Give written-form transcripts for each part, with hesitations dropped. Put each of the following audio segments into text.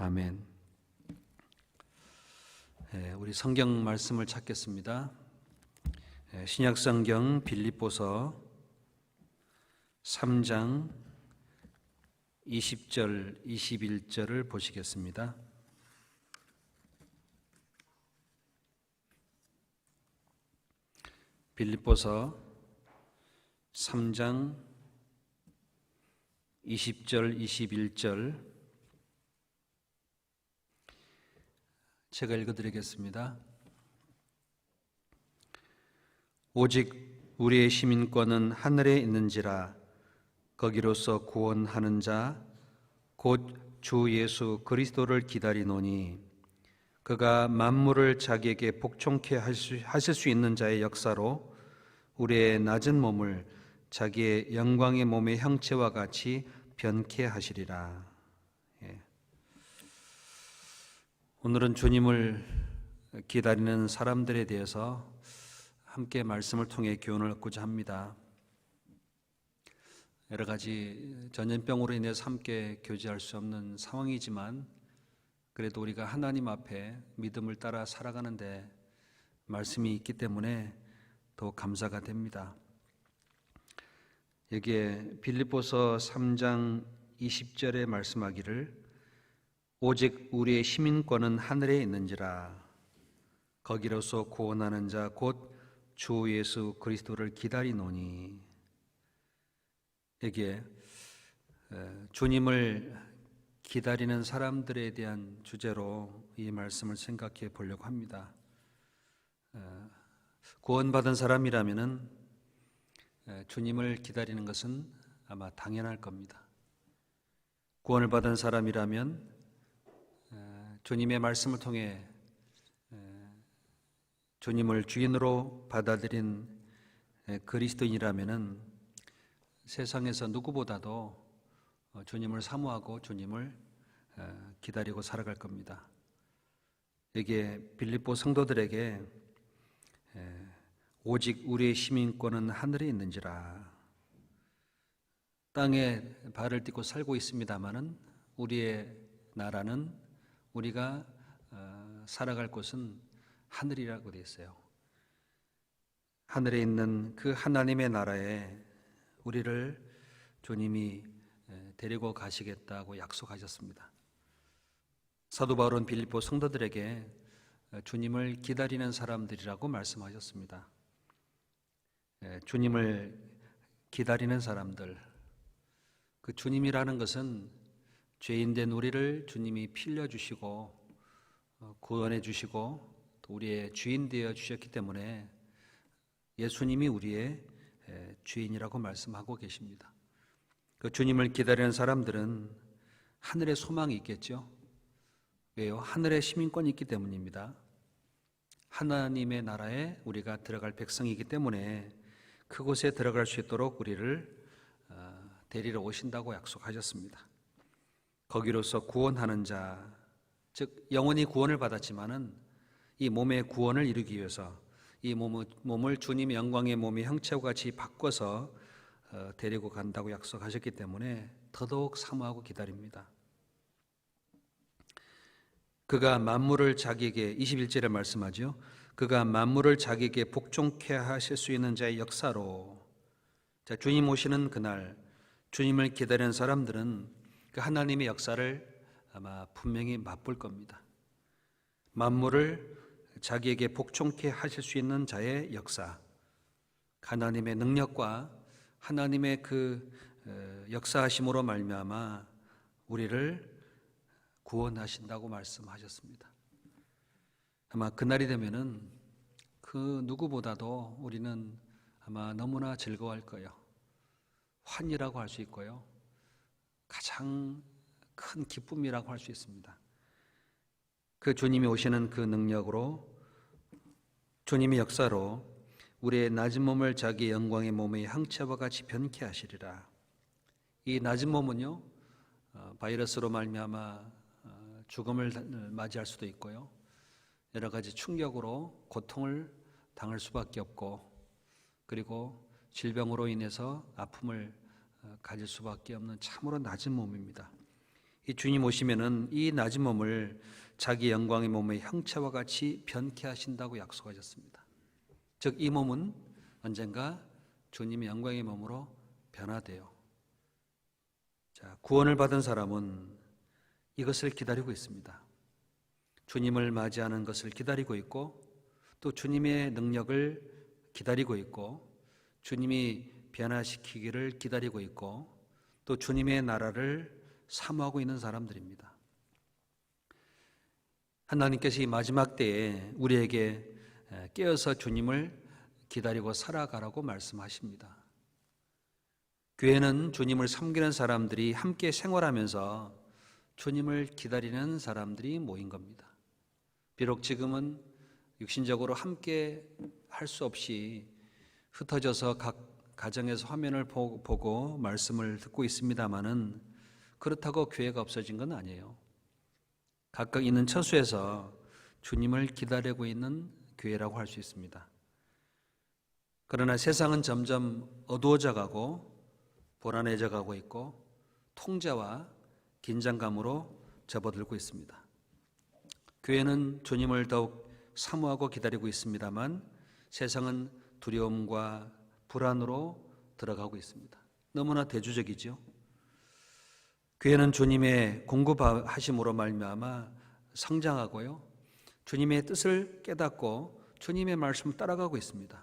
아멘. 우리 성경 말씀을 찾겠습니다. 신약성경 빌립보서 3장 20절, 21절을 보시겠습니다. 빌립보서 3장 20절, 21절 제가 읽어드리겠습니다. 오직 우리의 시민권은 하늘에 있는지라 거기로서 구원하는 자 곧 주 예수 그리스도를 기다리노니 그가 만물을 자기에게 복종케 하실 수 있는 자의 역사로 우리의 낮은 몸을 자기의 영광의 몸의 형체와 같이 변케 하시리라. 오늘은 주님을 기다리는 사람들에 대해서 함께 말씀을 통해 교훈을 얻고자 합니다. 여러 가지 전염병으로 인해서 함께 교제할 수 없는 상황이지만 그래도 우리가 하나님 앞에 믿음을 따라 살아가는데 말씀이 있기 때문에 더 감사가 됩니다. 여기에 빌립보서 3장 20절에 말씀하기를 오직 우리의 시민권은 하늘에 있는지라 거기로서 구원하는 자 곧 주 예수 그리스도를 기다리노니 여기에 주님을 기다리는 사람들에 대한 주제로 이 말씀을 생각해 보려고 합니다. 구원받은 사람이라면은 주님을 기다리는 것은 아마 당연할 겁니다. 구원을 받은 사람이라면 주님의 말씀을 통해 주님을 주인으로 받아들인 그리스도인이라면은 세상에서 누구보다도 주님을 사모하고 주님을 기다리고 살아갈 겁니다. 여기에 빌립보 성도들에게 오직 우리의 시민권은 하늘에 있는지라 땅에 발을 딛고 살고 있습니다마는 우리의 나라는 우리가 살아갈 곳은 하늘이라고 되어 있어요. 하늘에 있는 그 하나님의 나라에 우리를 주님이 데리고 가시겠다고 약속하셨습니다. 사도 바울은 빌립보 성도들에게 주님을 기다리는 사람들이라고 말씀하셨습니다. 주님을 기다리는 사람들, 그 주님이라는 것은 죄인된 우리를 주님이 필려주시고 구원해 주시고 또 우리의 주인 되어 주셨기 때문에 예수님이 우리의 주인이라고 말씀하고 계십니다. 그 주님을 기다리는 사람들은 하늘의 소망이 있겠죠. 왜요? 하늘의 시민권이 있기 때문입니다. 하나님의 나라에 우리가 들어갈 백성이기 때문에 그곳에 들어갈 수 있도록 우리를 데리러 오신다고 약속하셨습니다. 거기로서 구원하는 자, 즉 영원히 구원을 받았지만은 이 몸의 구원을 이루기 위해서 이 몸을 주님의 영광의 몸의 형체와 같이 바꿔서 데리고 간다고 약속하셨기 때문에 더더욱 사모하고 기다립니다. 그가 만물을 자기에게 21절에 말씀하죠. 그가 만물을 자기에게 복종케 하실 수 있는 자의 역사로 자, 주님 오시는 그날 주님을 기다리는 사람들은 그 하나님의 역사를 아마 분명히 맛볼 겁니다. 만물을 자기에게 복종케 하실 수 있는 자의 역사, 하나님의 능력과 하나님의 그 역사하심으로 말미암아 우리를 구원하신다고 말씀하셨습니다. 아마 그날이 되면은 그 누구보다도 우리는 아마 너무나 즐거워할 거예요. 환희라고 할 수 있고요. 가장 큰 기쁨이라고 할 수 있습니다. 그 주님이 오시는 그 능력으로 주님의 역사로 우리의 낮은 몸을 자기 영광의 몸의 형체와 같이 변케 하시리라. 이 낮은 몸은요 바이러스로 말미암아 죽음을 맞이할 수도 있고요 여러 가지 충격으로 고통을 당할 수밖에 없고 그리고 질병으로 인해서 아픔을 가질 수밖에 없는 참으로 낮은 몸입니다. 이 주님 오시면은 이 낮은 몸을 자기 영광의 몸의 형체와 같이 변케 하신다고 약속하셨습니다. 즉 이 몸은 언젠가 주님의 영광의 몸으로 변화돼요. 자, 구원을 받은 사람은 이것을 기다리고 있습니다. 주님을 맞이하는 것을 기다리고 있고, 또 주님의 능력을 기다리고 있고, 주님이 변화시키기를 기다리고 있고, 또 주님의 나라를 사모하고 있는 사람들입니다. 하나님께서 이 마지막 때에 우리에게 깨어서 주님을 기다리고 살아가라고 말씀하십니다. 교회는 주님을 섬기는 사람들이 함께 생활하면서 주님을 기다리는 사람들이 모인 겁니다. 비록 지금은 육신적으로 함께 할 수 없이 흩어져서 각 가정에서 화면을 보고 말씀을 듣고 있습니다마는 그렇다고 교회가 없어진 건 아니에요. 각각 있는 처소에서 주님을 기다리고 있는 교회라고 할 수 있습니다. 그러나 세상은 점점 어두워져 가고 불안해져 가고 있고 통제와 긴장감으로 접어들고 있습니다. 교회는 주님을 더욱 사모하고 기다리고 있습니다만 세상은 두려움과 불안으로 들어가고 있습니다. 너무나 대조적이죠. 교회는 주님의 공급하심으로 말미암아 성장하고요, 주님의 뜻을 깨닫고 주님의 말씀을 따라가고 있습니다.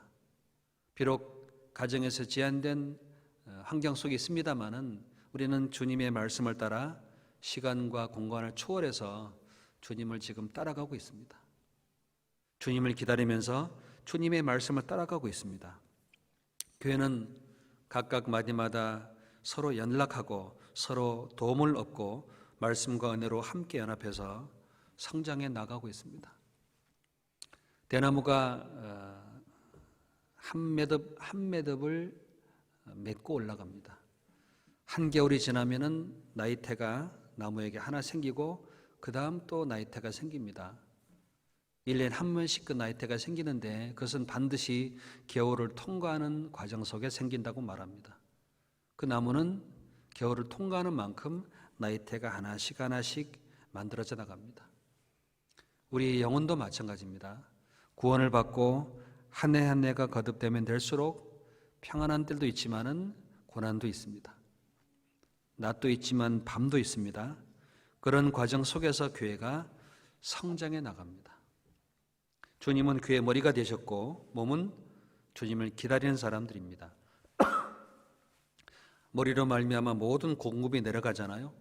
비록 가정에서 제한된 환경 속에 있습니다마는 우리는 주님의 말씀을 따라 시간과 공간을 초월해서 주님을 지금 따라가고 있습니다. 주님을 기다리면서 주님의 말씀을 따라가고 있습니다. 교회는 각각 마디마다 서로 연락하고 서로 도움을 얻고 말씀과 은혜로 함께 연합해서 성장해 나가고 있습니다. 대나무가 한 매듭을 맺고 올라갑니다. 한겨울이 지나면은 나이테가 나무에게 하나 생기고 그 다음 또 나이테가 생깁니다. 1년에 한 번씩 그 나이테가 생기는데 그것은 반드시 겨울을 통과하는 과정 속에 생긴다고 말합니다. 그 나무는 겨울을 통과하는 만큼 나이테가 하나씩 만들어져 나갑니다. 우리 영혼도 마찬가지입니다. 구원을 받고 한 해 한 해가 거듭되면 될수록 평안한 때도 있지만은 고난도 있습니다. 낮도 있지만 밤도 있습니다. 그런 과정 속에서 교회가 성장해 나갑니다. 주님은 교회의 머리가 되셨고 몸은 주님을 기다리는 사람들입니다. 머리로 말미암아 모든 공급이 내려가잖아요.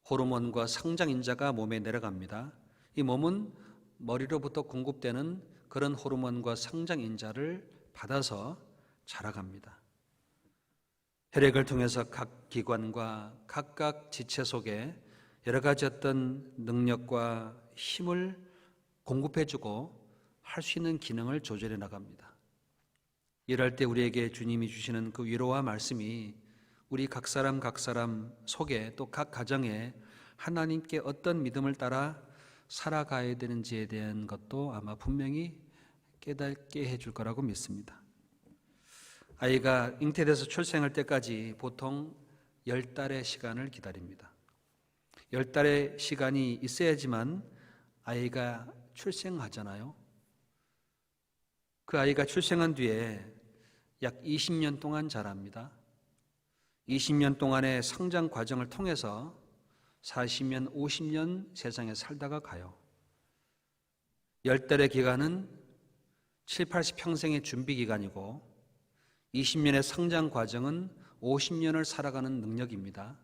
호르몬과 성장인자가 몸에 내려갑니다. 이 몸은 머리로부터 공급되는 그런 호르몬과 성장인자를 받아서 자라갑니다. 혈액을 통해서 각 기관과 각각 지체 속에 여러 가지 어떤 능력과 힘을 공급해주고 할 수 있는 기능을 조절해 나갑니다. 이럴 때 우리에게 주님이 주시는 그 위로와 말씀이 우리 각 사람 속에 또 각 가정에 하나님께 어떤 믿음을 따라 살아가야 되는지에 대한 것도 아마 분명히 깨닫게 해줄 거라고 믿습니다. 아이가 잉태돼서 출생할 때까지 보통 10달의 시간을 기다립니다. 10달의 시간이 있어야지만 아이가 출생하잖아요. 그 아이가 출생한 뒤에 약 20년 동안 자랍니다. 20년 동안의 성장 과정을 통해서 40년, 50년 세상에 살다가 가요. 10달의 기간은 7, 80평생의 준비 기간이고 20년의 성장 과정은 50년을 살아가는 능력입니다.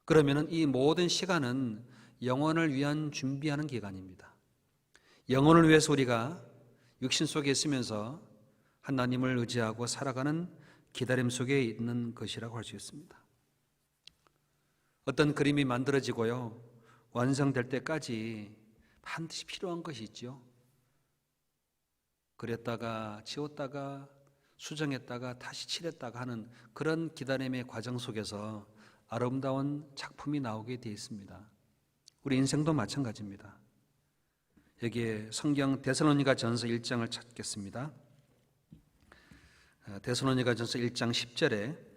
그러면 이 모든 시간은 영혼을 위한 준비하는 기간입니다. 영혼을 위해서 우리가 육신 속에 있으면서 하나님을 의지하고 살아가는 기다림 속에 있는 것이라고 할 수 있습니다. 어떤 그림이 만들어지고요, 완성될 때까지 반드시 필요한 것이 있죠. 그렸다가 지웠다가 수정했다가 다시 칠했다가 하는 그런 기다림의 과정 속에서 아름다운 작품이 나오게 되어 있습니다. 우리 인생도 마찬가지입니다. 여기에 성경 데살로니가전서 1장을 찾겠습니다. 데살로니가전서 1장 10절에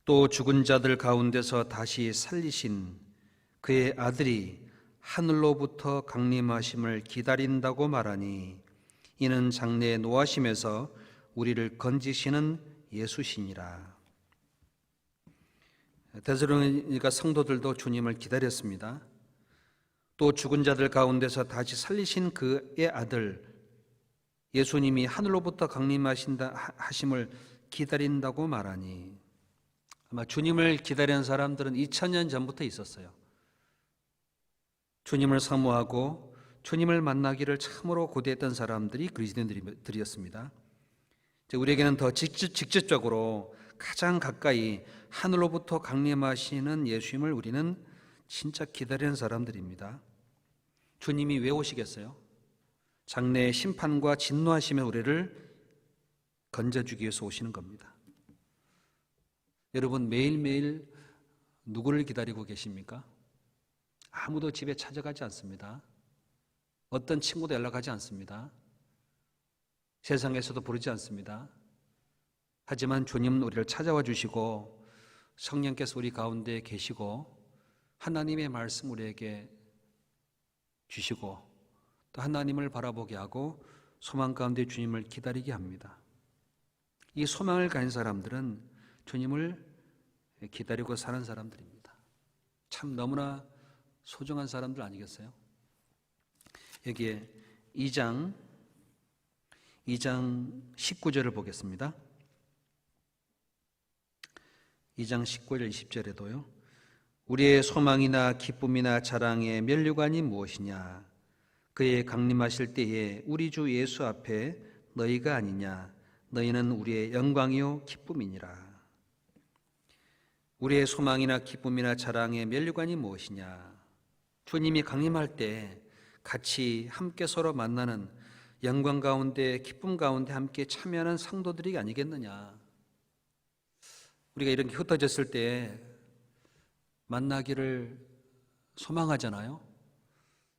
또 죽은 자들 가운데서 다시 살리신 그의 아들이 하늘로부터 강림하심을 기다린다고 말하니 이는 장래에 노하심에서 우리를 건지시는 예수시니라. 데살로니가 성도들도 주님을 기다렸습니다. 또 죽은 자들 가운데서 다시 살리신 그의 아들 예수님이 하늘로부터 강림하신다 하심을 기다린다고 말하니, 아마 주님을 기다리는 사람들은 2000년 전부터 있었어요. 주님을 사모하고 주님을 만나기를 참으로 고대했던 사람들이 그리스도인들이었습니다. 우리에게는 더 직접적으로 가장 가까이 하늘로부터 강림하시는 예수님을 우리는 진짜 기다리는 사람들입니다. 주님이 왜 오시겠어요? 장래의 심판과 진노하시며 우리를 건져주기 위해서 오시는 겁니다. 여러분, 매일매일 누구를 기다리고 계십니까? 아무도 집에 찾아가지 않습니다. 어떤 친구도 연락하지 않습니다. 세상에서도 부르지 않습니다. 하지만 주님은 우리를 찾아와 주시고 성령께서 우리 가운데 계시고 하나님의 말씀 우리에게 주시고 또 하나님을 바라보게 하고 소망 가운데 주님을 기다리게 합니다. 이 소망을 가진 사람들은 주님을 기다리고 사는 사람들입니다. 참 너무나 소중한 사람들 아니겠어요? 여기에 2장 19절을 보겠습니다. 2장 19절 20절에도요. 우리의 소망이나 기쁨이나 자랑의 면류관이 무엇이냐? 그의 강림하실 때에 우리 주 예수 앞에 너희가 아니냐? 너희는 우리의 영광이요 기쁨이니라. 우리의 소망이나 기쁨이나 자랑의 면류관이 무엇이냐? 주님이 강림할 때 같이 함께 서로 만나는 영광 가운데 기쁨 가운데 함께 참여하는 성도들이 아니겠느냐. 우리가 이렇게 흩어졌을 때 만나기를 소망하잖아요.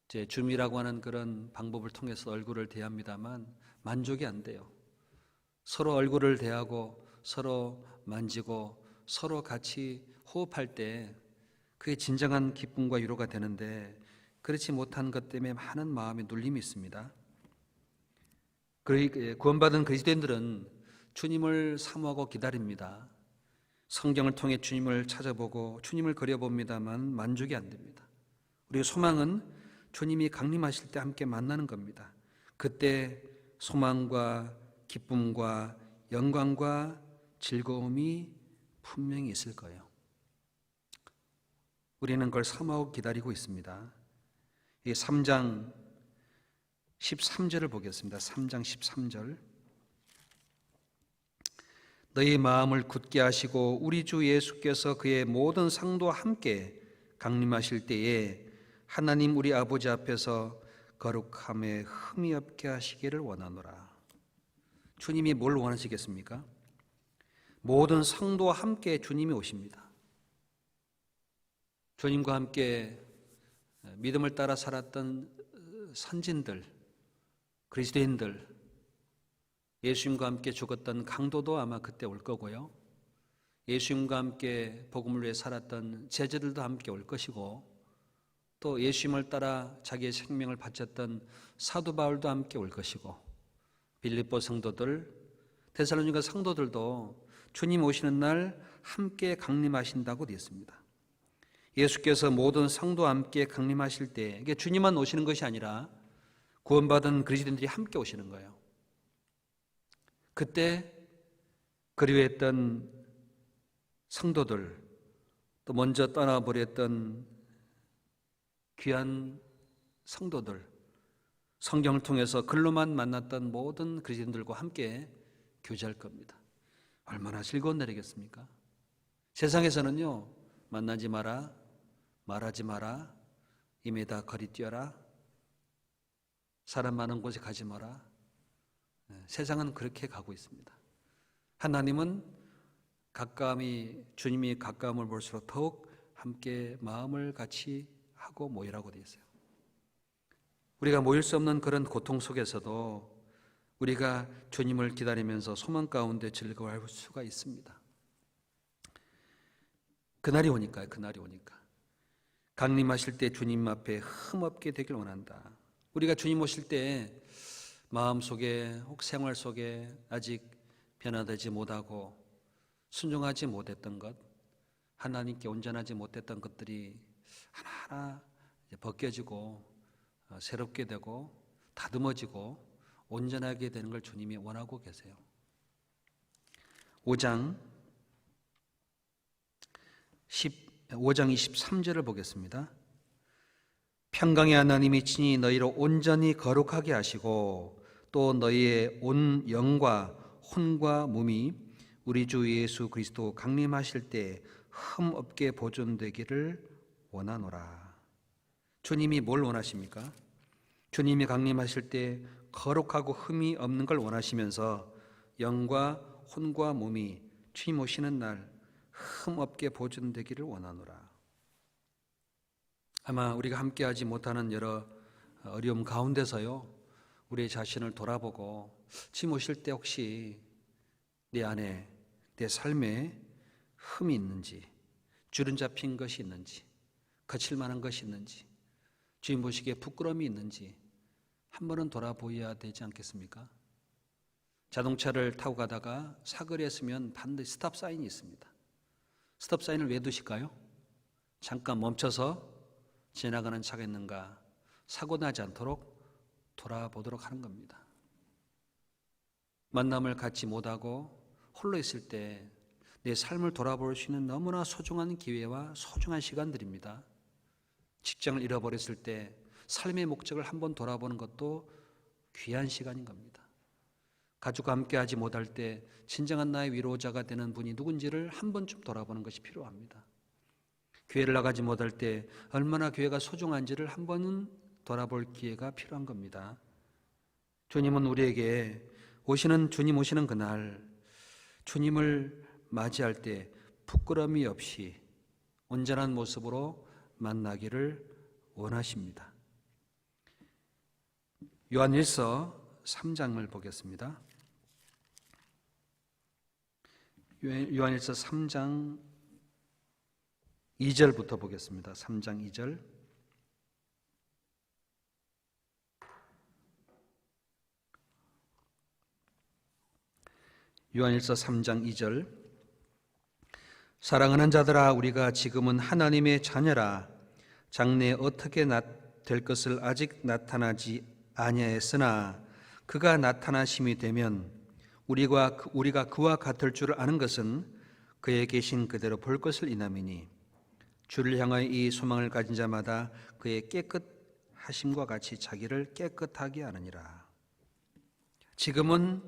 이제 줌이라고 하는 그런 방법을 통해서 얼굴을 대합니다만 만족이 안 돼요. 서로 얼굴을 대하고 서로 만지고 서로 같이 호흡할 때 그게 진정한 기쁨과 위로가 되는데 그렇지 못한 것 때문에 많은 마음의 눌림이 있습니다. 구원받은 그리스도인들은 주님을 사모하고 기다립니다. 성경을 통해 주님을 찾아보고 주님을 그려봅니다만 만족이 안 됩니다. 우리의 소망은 주님이 강림하실 때 함께 만나는 겁니다. 그때 소망과 기쁨과 영광과 즐거움이 분명히 있을 거예요. 우리는 그걸 사모하고 기다리고 있습니다. 이 3장 13절을 보겠습니다. 3장 13절. 너희 마음을 굳게 하시고 우리 주 예수께서 그의 모든 상도와 함께 강림하실 때에 하나님 우리 아버지 앞에서 거룩함에 흠이 없게 하시기를 원하노라. 주님이 뭘 원하시겠습니까? 모든 성도와 함께 주님이 오십니다. 주님과 함께 믿음을 따라 살았던 선진들, 그리스도인들, 예수님과 함께 죽었던 강도도 아마 그때 올 거고요. 예수님과 함께 복음을 위해 살았던 제자들도 함께 올 것이고 또 예수님을 따라 자기의 생명을 바쳤던 사도 바울도 함께 올 것이고 빌립보 성도들, 데살로니가 성도들도 주님 오시는 날 함께 강림하신다고 되어 있습니다. 예수께서 모든 성도와 함께 강림하실 때 이게 주님만 오시는 것이 아니라 구원받은 그리스도인들이 함께 오시는 거예요. 그때 그리워했던 성도들, 또 먼저 떠나버렸던 귀한 성도들, 성경을 통해서 글로만 만났던 모든 그리스도인들과 함께 교제할 겁니다. 얼마나 즐거운 날이겠습니까? 세상에서는요, 만나지 마라, 말하지 마라, 임에다 거리 뛰어라, 사람 많은 곳에 가지 마라. 세상은 그렇게 가고 있습니다. 하나님은 주님이 가까움을 볼수록 더욱 함께 마음을 같이 하고 모이라고 되어 있어요. 우리가 모일 수 없는 그런 고통 속에서도 우리가 주님을 기다리면서 소망 가운데 즐거워할 수가 있습니다. 그날이 오니까요. 그날이 오니까. 강림하실 때 주님 앞에 흠없게 되길 원한다. 우리가 주님 오실 때 마음속에 혹 생활 속에 아직 변화되지 못하고 순종하지 못했던 것, 하나님께 온전하지 못했던 것들이 하나하나 벗겨지고 새롭게 되고 다듬어지고 온전하게 되는 걸 주님이 원하고 계세요. 5장 23절을 보겠습니다. 평강의 하나님이 친히 너희를 온전히 거룩하게 하시고 또 너희의 온 영과 혼과 몸이 우리 주 예수 그리스도 강림하실 때 흠없게 보존되기를 원하노라. 주님이 뭘 원하십니까? 주님이 강림하실 때 거룩하고 흠이 없는 걸 원하시면서 영과 혼과 몸이 주님 오시는 날 흠없게 보존되기를 원하노라. 아마 우리가 함께하지 못하는 여러 어려움 가운데서요, 우리 자신을 돌아보고 주님 오실 때 혹시 내 안에 내 삶에 흠이 있는지, 주름 잡힌 것이 있는지, 거칠 만한 것이 있는지, 주님 보시기에 부끄러움이 있는지 한 번은 돌아보아야 되지 않겠습니까? 자동차를 타고 가다가 사거리에 서면 반드시 스탑 사인이 있습니다. 스톱 사인을 왜 두실까요? 잠깐 멈춰서 지나가는 차가 있는가 사고 나지 않도록 돌아보도록 하는 겁니다. 만남을 갖지 못하고 홀로 있을 때 내 삶을 돌아볼 수 있는 너무나 소중한 기회와 소중한 시간들입니다. 직장을 잃어버렸을 때 삶의 목적을 한번 돌아보는 것도 귀한 시간인 겁니다. 가족과 함께하지 못할 때 진정한 나의 위로자가 되는 분이 누군지를 한 번쯤 돌아보는 것이 필요합니다. 교회를 나가지 못할 때 얼마나 교회가 소중한지를 한 번은 돌아볼 기회가 필요한 겁니다. 주님은 우리에게 주님 오시는 그날 주님을 맞이할 때 부끄러움이 없이 온전한 모습으로 만나기를 원하십니다. 요한일서 3장을 보겠습니다. 요한일서 3장 2절부터 보겠습니다. 3장 2절. 요한일서 3장 2절. 사랑하는 자들아, 우리가 지금은 하나님의 자녀라. 장래에 어떻게 될 것을 아직 나타나지 아니하였으나 그가 나타나심이 되면 우리가 그와 같을 줄 아는 것은 그에 계신 그대로 볼 것을 인함이니 주를 향하여 이 소망을 가진 자마다 그의 깨끗하심과 같이 자기를 깨끗하게 하느니라. 지금은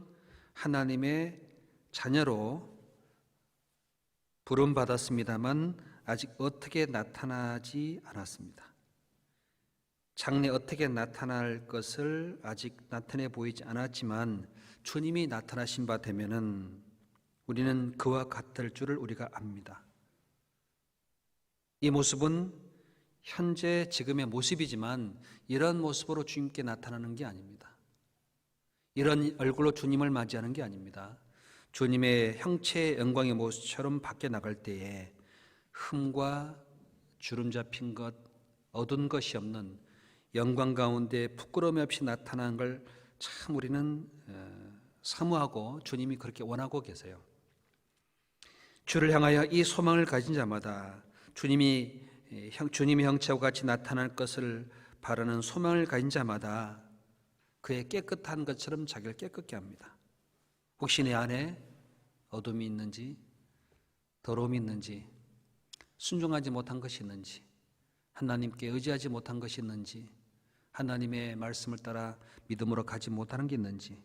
하나님의 자녀로 부름받았습니다만 아직 어떻게 나타나지 않았습니다. 장래 어떻게 나타날 것을 아직 나타내 보이지 않았지만 주님이 나타나신 바 되면은 우리는 그와 같을 줄을 우리가 압니다. 이 모습은 현재 지금의 모습이지만 이런 모습으로 주님께 나타나는 게 아닙니다. 이런 얼굴로 주님을 맞이하는 게 아닙니다. 주님의 형체의 영광의 모습처럼 밖에 나갈 때에 흠과 주름 잡힌 것, 얻은 것이 없는 영광 가운데 부끄러움이 없이 나타나는 걸 참 우리는 사모하고 주님이 그렇게 원하고 계세요. 주를 향하여 이 소망을 가진 자마다 주님의 형체와 같이 나타날 것을 바라는 소망을 가진 자마다 그의 깨끗한 것처럼 자기를 깨끗게 합니다. 혹시 내 안에 어둠이 있는지, 더러움이 있는지, 순종하지 못한 것이 있는지, 하나님께 의지하지 못한 것이 있는지, 하나님의 말씀을 따라 믿음으로 가지 못하는 게 있는지,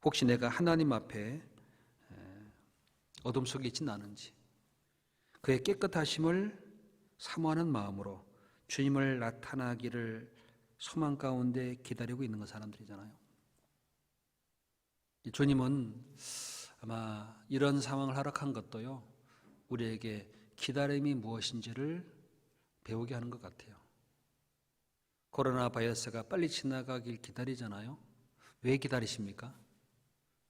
혹시 내가 하나님 앞에 어둠 속에 있지는 않은지, 그의 깨끗하심을 사모하는 마음으로 주님을 나타나기를 소망 가운데 기다리고 있는 사람들이잖아요. 주님은 아마 이런 상황을 허락한 것도요, 우리에게 기다림이 무엇인지를 배우게 하는 것 같아요. 코로나 바이러스가 빨리 지나가길 기다리잖아요. 왜 기다리십니까?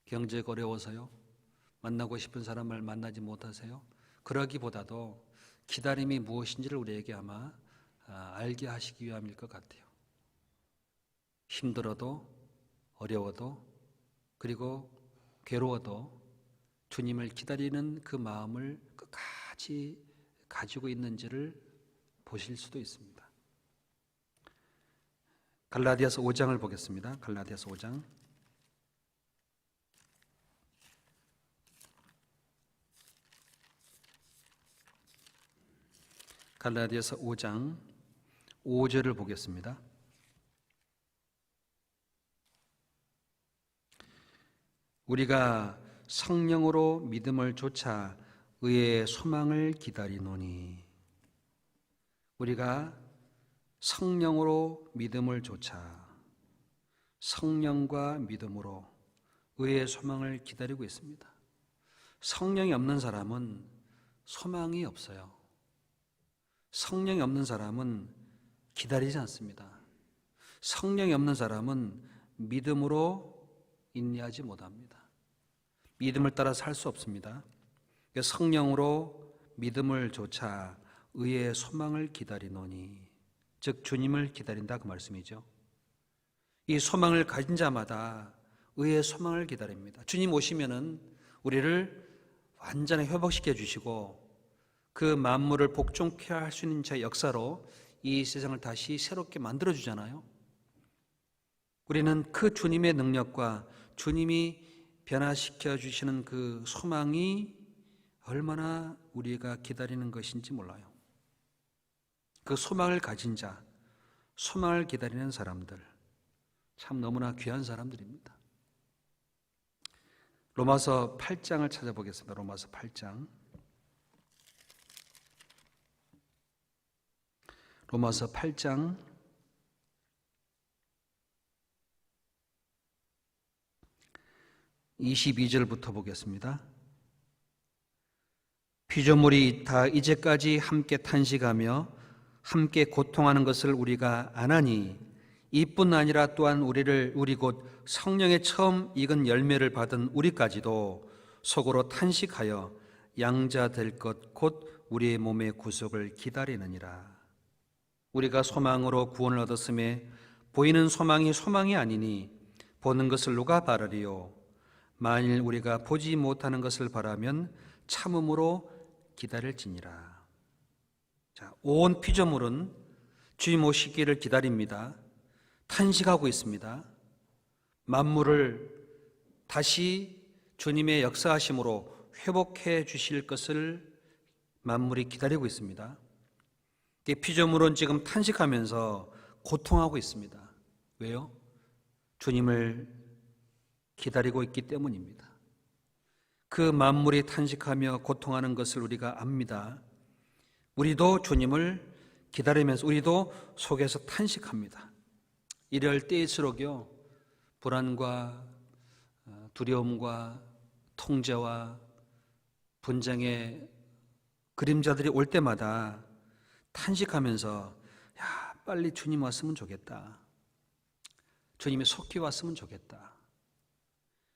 경제가 어려워서요? 만나고 싶은 사람을 만나지 못하세요? 그러기보다도 기다림이 무엇인지를 우리에게 아마 알게 하시기 위함일 것 같아요. 힘들어도 어려워도 그리고 괴로워도 주님을 기다리는 그 마음을 끝까지 가지고 있는지를 보실 수도 있습니다. 갈라디아서 5장을 보겠습니다. 갈라디아서 5장. 갈라디아서 5장 5절을 보겠습니다. 우리가 성령으로 믿음을 좇아 의의 소망을 기다리노니. 우리가 성령으로 믿음을 좇아 성령과 믿음으로 의의 소망을 기다리고 있습니다. 성령이 없는 사람은 소망이 없어요. 성령이 없는 사람은 기다리지 않습니다. 성령이 없는 사람은 믿음으로 인내하지 못합니다. 믿음을 따라 살 수 없습니다. 성령으로 믿음을 좇아 의의 소망을 기다리노니, 즉 주님을 기다린다 그 말씀이죠. 이 소망을 가진 자마다 의의 소망을 기다립니다. 주님 오시면은 우리를 완전히 회복시켜 주시고 그 만물을 복종케 할 수 있는 자의 역사로 이 세상을 다시 새롭게 만들어 주잖아요. 우리는 그 주님의 능력과 주님이 변화시켜 주시는 그 소망이 얼마나 우리가 기다리는 것인지 몰라요. 그 소망을 가진 자, 소망을 기다리는 사람들, 참 너무나 귀한 사람들입니다. 로마서 8장을 찾아보겠습니다. 로마서 8장. 로마서 8장 22절부터 보겠습니다. 피조물이 다 이제까지 함께 탄식하며 함께 고통하는 것을 우리가 아나니, 이뿐 아니라 또한 우리 곧 성령의 처음 익은 열매를 받은 우리까지도 속으로 탄식하여 양자 될 것 곧 우리의 몸의 구속을 기다리느니라. 우리가 소망으로 구원을 얻었음에 보이는 소망이 소망이 아니니 보는 것을 누가 바라리요? 만일 우리가 보지 못하는 것을 바라면 참음으로 기다릴지니라. 자, 온 피조물은 주님 오시기를 기다립니다. 탄식하고 있습니다. 만물을 다시 주님의 역사하심으로 회복해 주실 것을 만물이 기다리고 있습니다. 피조물은 지금 탄식하면서 고통하고 있습니다. 왜요? 주님을 기다리고 있기 때문입니다. 그 만물이 탄식하며 고통하는 것을 우리가 압니다. 우리도 주님을 기다리면서 우리도 속에서 탄식합니다. 이럴 때일수록요, 불안과 두려움과 통제와 분쟁의 그림자들이 올 때마다 탄식하면서 야, 빨리 주님 왔으면 좋겠다. 주님이 속히 왔으면 좋겠다.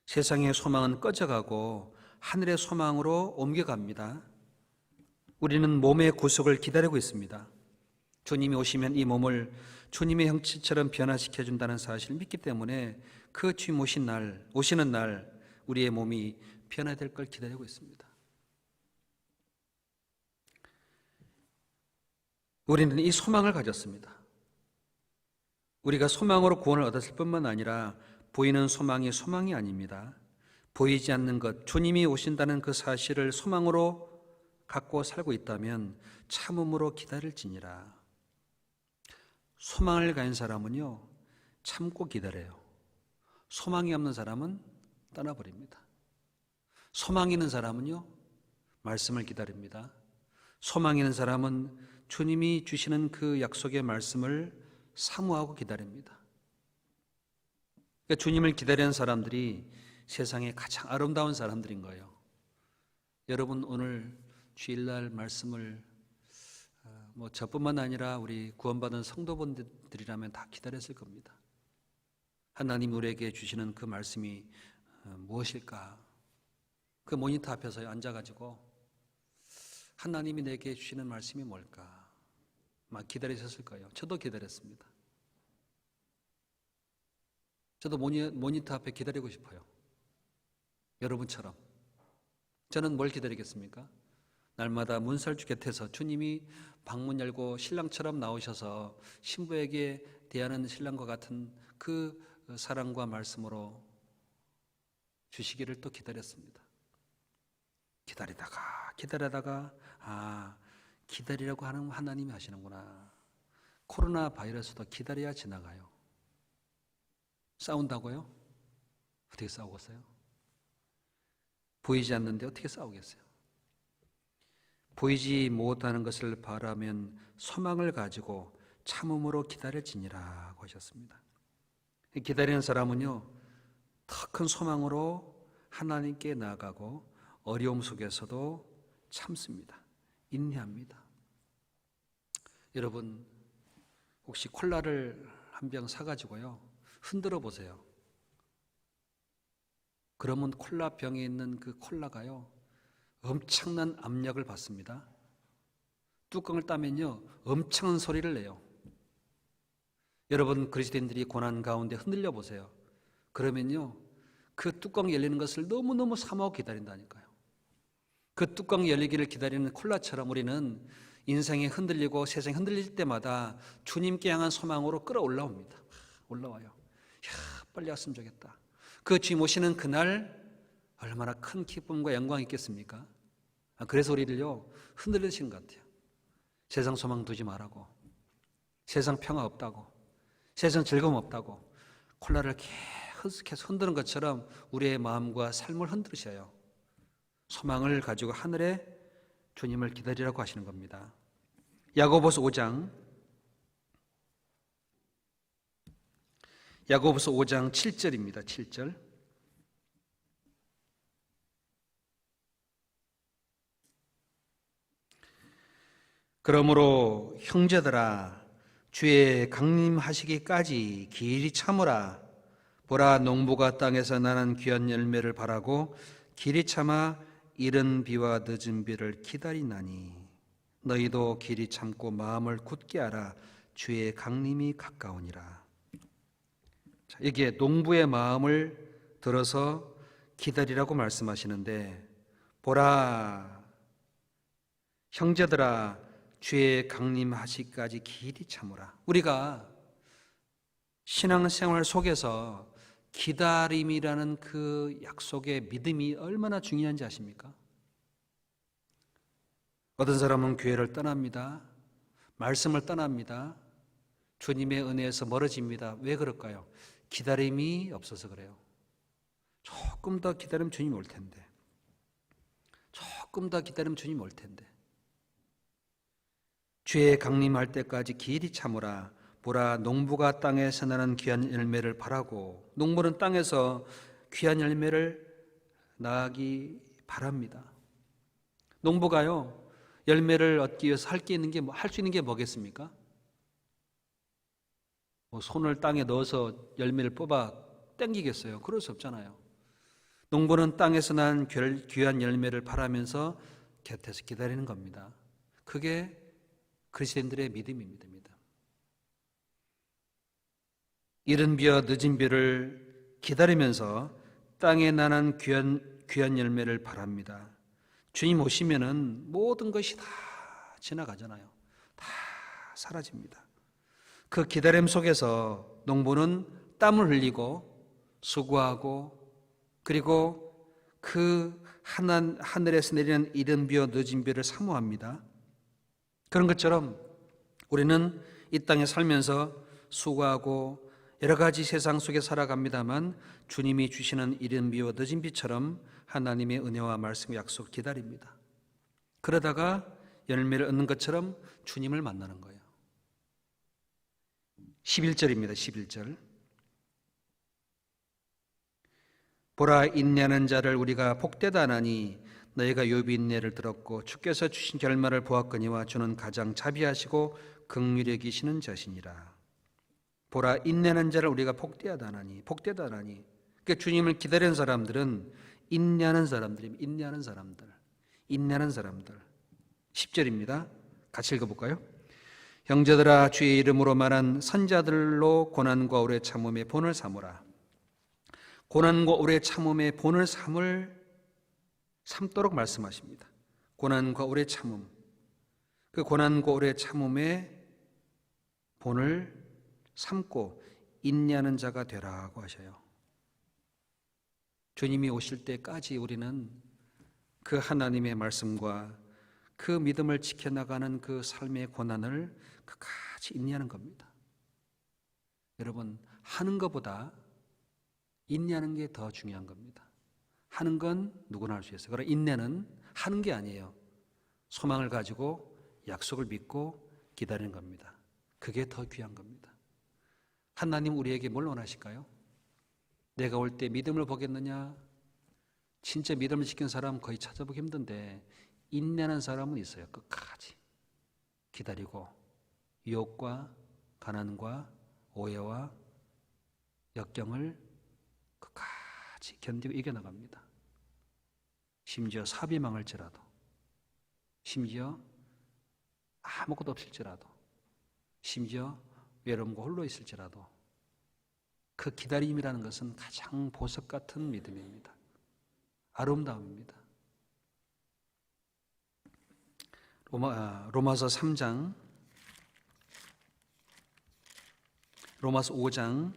세상의 소망은 꺼져가고 하늘의 소망으로 옮겨갑니다. 우리는 몸의 구속을 기다리고 있습니다. 주님이 오시면 이 몸을 주님의 형체처럼 변화시켜 준다는 사실을 믿기 때문에 그 주님 오시는 날 우리의 몸이 변화될 걸 기다리고 있습니다. 우리는 이 소망을 가졌습니다. 우리가 소망으로 구원을 얻었을 뿐만 아니라 보이는 소망이 소망이 아닙니다. 보이지 않는 것, 주님이 오신다는 그 사실을 소망으로 갖고 살고 있다면 참음으로 기다릴지니라. 소망을 가진 사람은요, 참고 기다려요. 소망이 없는 사람은 떠나버립니다. 소망이 있는 사람은요, 말씀을 기다립니다. 소망이 있는 사람은 주님이 주시는 그 약속의 말씀을 사모하고 기다립니다. 그러니까 주님을 기다리는 사람들이 세상에 가장 아름다운 사람들인 거예요. 여러분 오늘 주일날 말씀을 저뿐만 아니라 우리 구원받은 성도분들이라면 다 기다렸을 겁니다. 하나님 우리에게 주시는 그 말씀이 무엇일까? 그 모니터 앞에서 앉아가지고 하나님이 내게 주시는 말씀이 뭘까? 막 기다리셨을 거예요. 저도 기다렸습니다. 저도 모니터 앞에 기다리고 싶어요. 여러분처럼. 저는 뭘 기다리겠습니까? 날마다 문설주 곁에서 주님이 방문 열고 신랑처럼 나오셔서 신부에게 대하는 신랑과 같은 그 사랑과 말씀으로 주시기를 또 기다렸습니다. 기다리다가 기다리라고 하는 하나님이 하시는구나. 코로나 바이러스도 기다려야 지나가요. 싸운다고요? 어떻게 싸우겠어요? 보이지 않는데 어떻게 싸우겠어요? 보이지 못하는 것을 바라면 소망을 가지고 참음으로 기다려지니라고 하셨습니다. 기다리는 사람은요, 더 큰 소망으로 하나님께 나아가고 어려움 속에서도 참습니다. 인내합니다. 여러분, 혹시 콜라를 한 병 사가지고요, 흔들어 보세요. 그러면 콜라 병에 있는 그 콜라가요, 엄청난 압력을 받습니다. 뚜껑을 따면요, 엄청난 소리를 내요. 여러분, 그리스도인들이 고난 가운데 흔들려 보세요. 그러면요, 그 뚜껑 열리는 것을 너무너무 사모하고 기다린다니까요. 그 뚜껑 열리기를 기다리는 콜라처럼 우리는 인생이 흔들리고 세상이 흔들릴 때마다 주님께 향한 소망으로 끌어올라옵니다. 올라와요. 빨리 왔으면 좋겠다. 그 주님 오시는 그날 얼마나 큰 기쁨과 영광이 있겠습니까? 그래서 우리를요, 흔들리시는 것 같아요. 세상 소망 두지 말라고, 세상 평화 없다고, 세상 즐거움 없다고, 콜라를 계속 흔드는 것처럼 우리의 마음과 삶을 흔들으셔요. 소망을 가지고 하늘에 주님을 기다리라고 하시는 겁니다. 야고보서 5장 7절입니다. 7절. 그러므로 형제들아, 주의 강림하시기까지 길이 참으라. 보라, 농부가 땅에서 나는 귀한 열매를 바라고 길이 참아 이른 비와 늦은 비를 기다리나니 너희도 길이 참고 마음을 굳게 하라. 주의 강림이 가까우니라. 여기에 농부의 마음을 들어서 기다리라고 말씀하시는데, 보라, 형제들아, 주의 강림하시기까지 길이 참으라. 우리가 신앙생활 속에서 기다림이라는 그 약속의 믿음이 얼마나 중요한지 아십니까? 어떤 사람은 교회를 떠납니다. 말씀을 떠납니다. 주님의 은혜에서 멀어집니다. 왜 그럴까요? 기다림이 없어서 그래요. 조금 더 기다리면 주님이 올 텐데. 조금 더 기다리면 주님이 올 텐데. 주의 강림할 때까지 길이 참으라. 보라, 농부가 땅에서 나는 귀한 열매를 바라고, 농부는 땅에서 귀한 열매를 나기 바랍니다. 농부가요, 열매를 얻기 위해서 할 수 있는 게 뭐겠습니까? 손을 땅에 넣어서 열매를 뽑아 땡기겠어요? 그럴 수 없잖아요. 농부는 땅에서 난 귀한 열매를 바라면서 곁에서 기다리는 겁니다. 그게 그리스도인들의 믿음입니다. 이른 비와 늦은 비를 기다리면서 땅에 나는 귀한 열매를 바랍니다. 주님 오시면은 모든 것이 다 지나가잖아요. 다 사라집니다. 그 기다림 속에서 농부는 땀을 흘리고 수고하고, 그리고 그 하늘에서 내리는 이른 비와 늦은 비를 사모합니다. 그런 것처럼 우리는 이 땅에 살면서 수고하고 여러 가지 세상 속에 살아갑니다만, 주님이 주시는 이른 비와 늦은 비처럼 하나님의 은혜와 말씀의 약속 기다립니다. 그러다가 열매를 얻는 것처럼 주님을 만나는 거예요. 11절입니다. 11절. 보라, 인내하는 자를 우리가 복되다 하나니 너희가 욥이 인내를 들었고 주께서 주신 결말을 보았거니와 주는 가장 자비하시고 긍휼히 여기시는 자시니라. 보라, 인내하는 자를 우리가 복되다 하나니. 그러니까 주님을 기다리는 사람들은 인내하는 사람들입니다. 인내하는 사람들. 10절입니다. 같이 읽어볼까요? 형제들아 주의 이름으로 말한 선자들로 고난과 오래 참음의 본을 삼으라. 고난과 오래 참음의 본을 삼도록 말씀하십니다. 고난과 오래 참음, 그 고난과 오래 참음의 본을 삼고 인내하는 자가 되라고 하셔요. 주님이 오실 때까지 우리는 그 하나님의 말씀과 그 믿음을 지켜나가는 그 삶의 고난을 끝까지 인내하는 겁니다. 여러분, 하는 것보다 인내하는 게 더 중요한 겁니다. 하는 건 누구나 할 수 있어요. 그러나 인내는 하는 게 아니에요. 소망을 가지고 약속을 믿고 기다리는 겁니다. 그게 더 귀한 겁니다. 하나님 우리에게 뭘 원하실까요? 내가 올 때 믿음을 보겠느냐? 진짜 믿음을 지킨 사람 거의 찾아보기 힘든데 인내하는 사람은 있어요. 끝까지 기다리고 유혹과 가난과 오해와 역경을 끝까지 견디고 이겨나갑니다. 심지어 사비 망할지라도, 심지어 아무것도 없을지라도, 심지어 외로움과 홀로 있을지라도 그 기다림이라는 것은 가장 보석 같은 믿음입니다. 아름다움입니다. 로마서 3장, 로마서 5장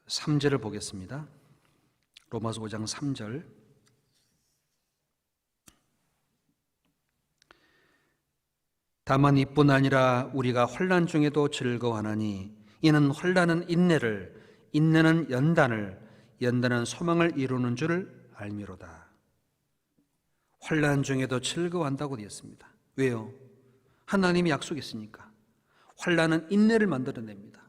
3절을 보겠습니다. 로마서 5장 3절. 다만 이뿐 아니라 우리가 환난 중에도 즐거워하나니 이는 환난은 인내를, 인내는 연단을, 연단은 소망을 이루는 줄 알미로다. 환난 중에도 즐거워한다고 되어 있습니다. 왜요? 하나님이 약속했으니까. 환난은 인내를 만들어냅니다.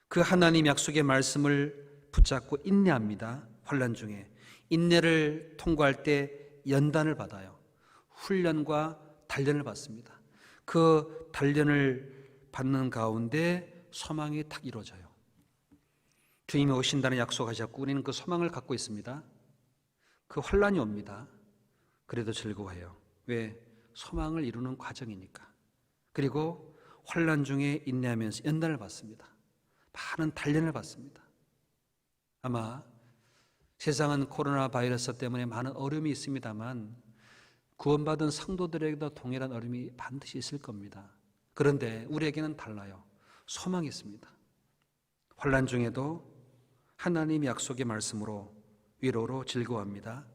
그 하나님 약속의 말씀을 붙잡고 인내합니다. 환난 중에 인내를 통과할 때 연단을 받아요. 훈련과 단련을 받습니다. 그 단련을 받는 가운데 소망이 탁 이루어져요. 주님이 오신다는 약속하셨고 우리는 그 소망을 갖고 있습니다. 그 환난이 옵니다. 그래도 즐거워해요. 왜? 소망을 이루는 과정이니까. 그리고 환난 중에 인내하면서 연단을 받습니다. 많은 단련을 받습니다. 아마 세상은 코로나 바이러스 때문에 많은 어려움이 있습니다만 구원받은 성도들에게도 동일한 어려움이 반드시 있을 겁니다. 그런데 우리에게는 달라요. 소망이 있습니다. 환난 중에도 하나님 약속의 말씀으로 위로로 즐거워합니다.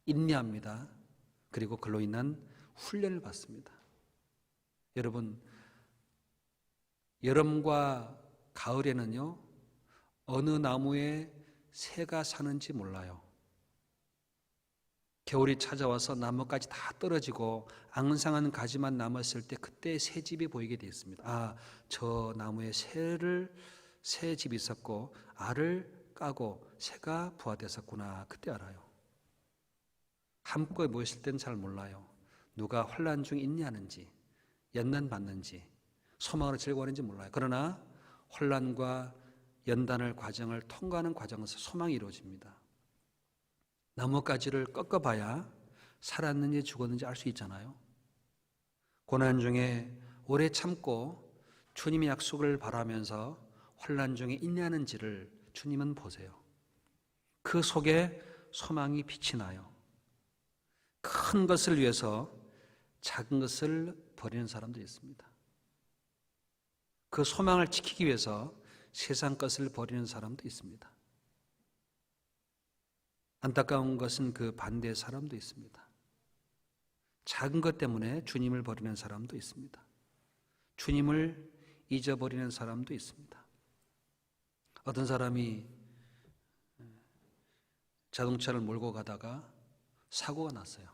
인내합니다. 그리고 그로 인한 훈련을 받습니다. 여러분, 여름과 가을에는요, 어느 나무에 새가 사는지 몰라요. 겨울이 찾아와서 나뭇가지 다 떨어지고 앙상한 가지만 남았을 때 그때 새집이 보이게 되어 있습니다. 아, 저 나무에 새집이 있었고 알을 까고 새가 부화됐었구나. 그때 알아요. 한꺼번에 모였을 때는 잘 몰라요. 누가 환난 중에 인내하는지, 연단 받는지, 소망으로 즐거워하는지 몰라요. 그러나 환난과 연단을 과정을 통과하는 과정에서 소망이 이루어집니다. 나뭇가지를 꺾어봐야 살았는지 죽었는지 알 수 있잖아요. 고난 중에 오래 참고 주님의 약속을 바라면서 환난 중에 인내하는지를 주님은 보세요. 그 속에 소망이 빛이 나요. 큰 것을 위해서 작은 것을 버리는 사람도 있습니다. 그 소망을 지키기 위해서 세상 것을 버리는 사람도 있습니다. 안타까운 것은 그 반대의 사람도 있습니다. 작은 것 때문에 주님을 버리는 사람도 있습니다. 주님을 잊어버리는 사람도 있습니다. 어떤 사람이 자동차를 몰고 가다가 사고가 났어요.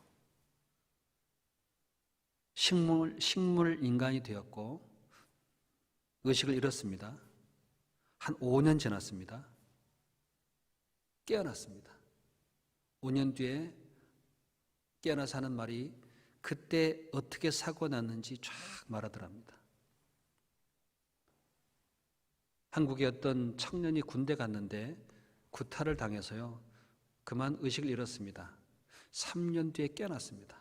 식물 인간이 되었고 의식을 잃었습니다. 한 5년 지났습니다. 깨어났습니다. 5년 뒤에 깨어나서 하는 말이 그때 어떻게 사고 났는지 쫙 말하더랍니다. 한국의 어떤 청년이 군대 갔는데 구타를 당해서요. 그만 의식을 잃었습니다. 3년 뒤에 깨어났습니다.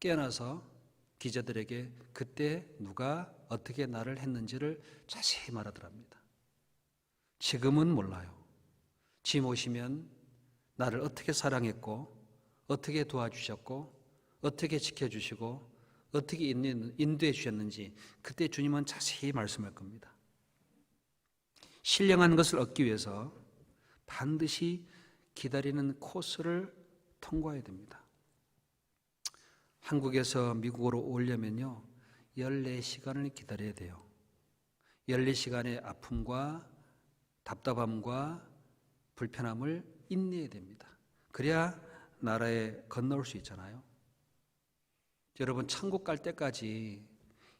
깨어나서 기자들에게 그때 누가 어떻게 나를 했는지를 자세히 말하더랍니다. 지금은 몰라요. 지금 오시면 나를 어떻게 사랑했고 어떻게 도와주셨고 어떻게 지켜주시고 어떻게 인도해 주셨는지 그때 주님은 자세히 말씀할 겁니다. 신령한 것을 얻기 위해서 반드시 기다리는 코스를 통과해야 됩니다. 한국에서 미국으로 오려면요 14시간을 기다려야 돼요. 14시간의 아픔과 답답함과 불편함을 인내해야 됩니다. 그래야 나라에 건너올 수 있잖아요. 여러분 천국 갈 때까지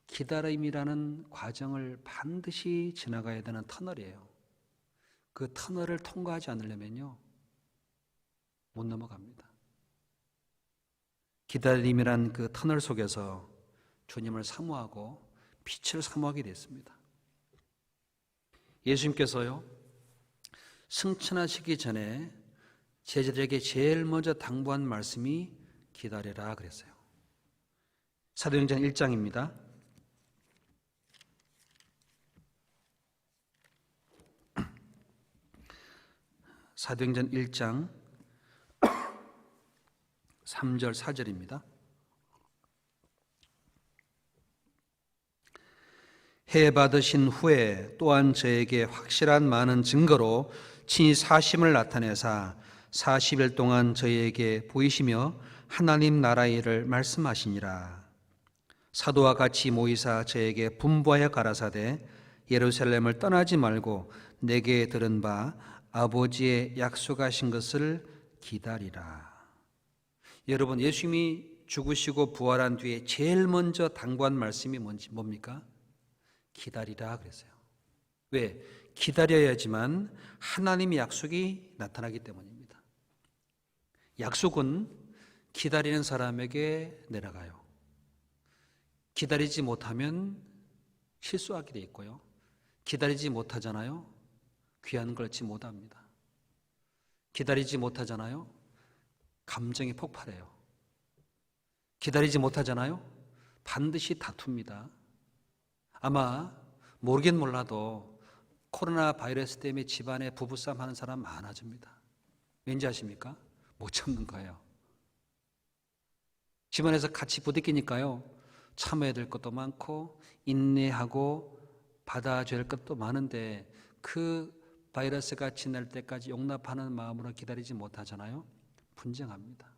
기다림이라는 과정을 반드시 지나가야 되는 터널이에요. 그 터널을 통과하지 않으려면요 못 넘어갑니다. 기다림이란 그 터널 속에서 주님을 사모하고 빛을 사모하게 됐습니다. 예수님께서요 승천하시기 전에 제자들에게 제일 먼저 당부한 말씀이 기다려라 그랬어요. 사도행전 1장입니다. 사도행전 1장 3절 4절입니다. 해 받으신 후에 또한 저에게 확실한 많은 증거로 친히 사심을 나타내사 40일 동안 저희에게 보이시며 하나님 나라의 일을 말씀하시니라. 사도와 같이 모이사 저에게 분부하여 가라사대 예루살렘을 떠나지 말고 내게 들은 바 아버지의 약속하신 것을 기다리라. 여러분 예수님이 죽으시고 부활한 뒤에 제일 먼저 당부한 말씀이 뭡니까? 기다리라 그랬어요. 왜? 기다려야지만 하나님의 약속이 나타나기 때문입니다. 약속은 기다리는 사람에게 내려가요. 기다리지 못하면 실수하게 돼 있고요. 기다리지 못하잖아요. 귀한 걸 얻지 못합니다. 기다리지 못하잖아요. 감정이 폭발해요. 기다리지 못하잖아요. 반드시 다툽니다. 아마 모르긴 몰라도 코로나 바이러스 때문에 집안에 부부싸움 하는 사람 많아집니다. 왠지 아십니까? 못 참는 거예요. 집안에서 같이 부딪히니까요. 참아야 될 것도 많고 인내하고 받아줘야 할 것도 많은데 그 바이러스가 지날 때까지 용납하는 마음으로 기다리지 못하잖아요. 분쟁합니다.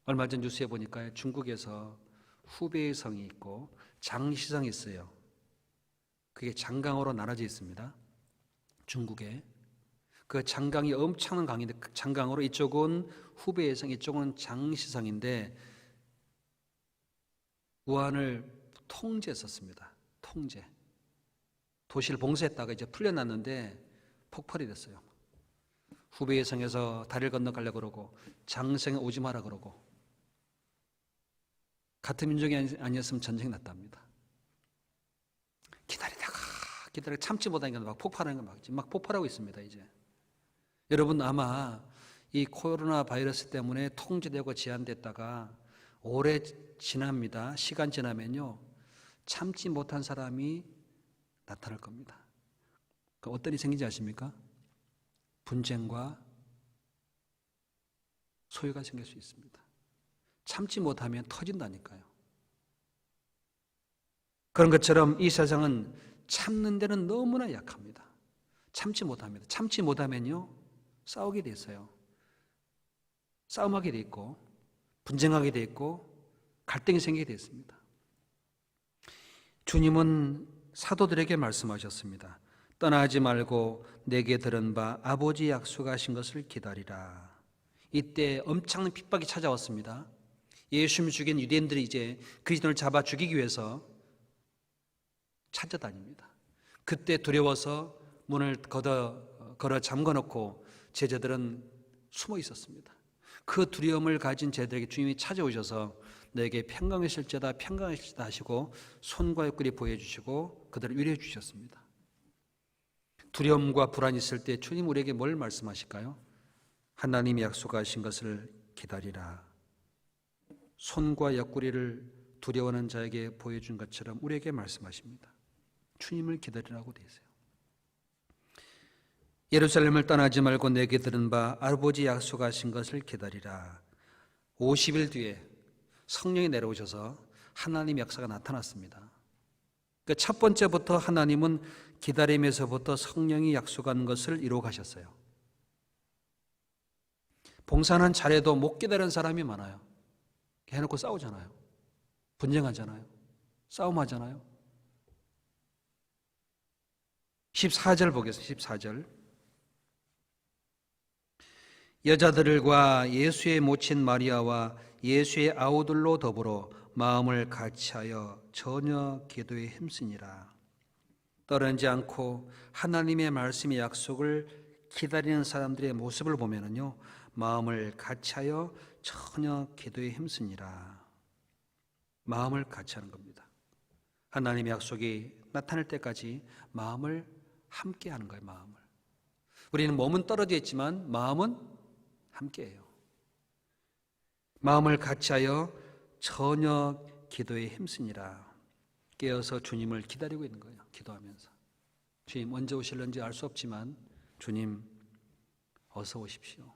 얼마 전 뉴스에 보니까 중국에서 후베이 성이 있고 장시성이 있어요. 그게 장강으로 나눠져 있습니다. 중국에. 그 장강이 엄청난 강인데 장강으로 이쪽은 후베이 성, 이쪽은 장시성인데 우한을 통제했었습니다. 통제. 도시를 봉쇄했다가 이제 풀려났는데 폭발이 됐어요. 후베이 성에서 다리를 건너가려고 그러고 장성에 오지 마라 그러고 같은 민족이 아니었으면 전쟁이 났답니다. 기다리다가 참지 못하니까 막 폭발하는 거 막 폭발하고 있습니다. 이제 여러분 아마 이 코로나 바이러스 때문에 통제되고 제한됐다가 오래 지납니다. 시간 지나면요 참지 못한 사람이 나타날 겁니다. 그 어떤 일이 생기지 아십니까? 분쟁과 소유가 생길 수 있습니다. 참지 못하면 터진다니까요. 그런 것처럼 이 세상은 참는 데는 너무나 약합니다. 참지 못합니다. 참지 못하면요 싸우게 돼 있어요. 싸움하게 돼 있고 분쟁하게 돼 있고 갈등이 생기게 돼 있습니다. 주님은 사도들에게 말씀하셨습니다. 떠나지 말고 내게 들은 바 아버지 약속하신 것을 기다리라. 이때 엄청난 핍박이 찾아왔습니다. 예수님을 죽인 유대인들이 이제 그리스도를 잡아 죽이기 위해서 찾아다닙니다. 그때 두려워서 문을 걸어 잠궈놓고 제자들은 숨어 있었습니다. 그 두려움을 가진 제자들에게 주님이 찾아오셔서 너에게 평강하실지어다 평강하실지어다 하시고 손과 옆구리 보여주시고 그들을 위로해 주셨습니다. 두려움과 불안이 있을 때 주님 우리에게 뭘 말씀하실까요? 하나님이 약속하신 것을 기다리라. 손과 옆구리를 두려워하는 자에게 보여준 것처럼 우리에게 말씀하십니다. 주님을 기다리라고 되어 있어요. 예루살렘을 떠나지 말고 내게 들은 바 아버지 약속하신 것을 기다리라. 50일 뒤에 성령이 내려오셔서 하나님의 역사가 나타났습니다. 그러니까 첫 번째부터 하나님은 기다림에서부터 성령이 약속한 것을 이루어 가셨어요. 봉사는 잘해도 못 기다리는 사람이 많아요. 해놓고 싸우잖아요. 분쟁하잖아요. 싸움하잖아요. 14절 보겠습니다. 14절. 여자들과 예수의 모친 마리아와 예수의 아우들로 더불어 마음을 같이하여 전혀 기도에 힘쓰니라. 떠나지 않고 하나님의 말씀의 약속을 기다리는 사람들의 모습을 보면은요, 마음을 같이하여 전혀 기도에 힘쓰니라. 마음을 같이하는 겁니다. 하나님의 약속이 나타날 때까지 마음을 함께하는 거예요. 마음을. 우리는 몸은 떨어져 있지만 마음은 함께해요. 마음을 같이하여 전혀 기도에 힘쓰니라. 깨어서 주님을 기다리고 있는 거예요. 기도하면서. 주님 언제 오실는지 알 수 없지만 주님 어서 오십시오.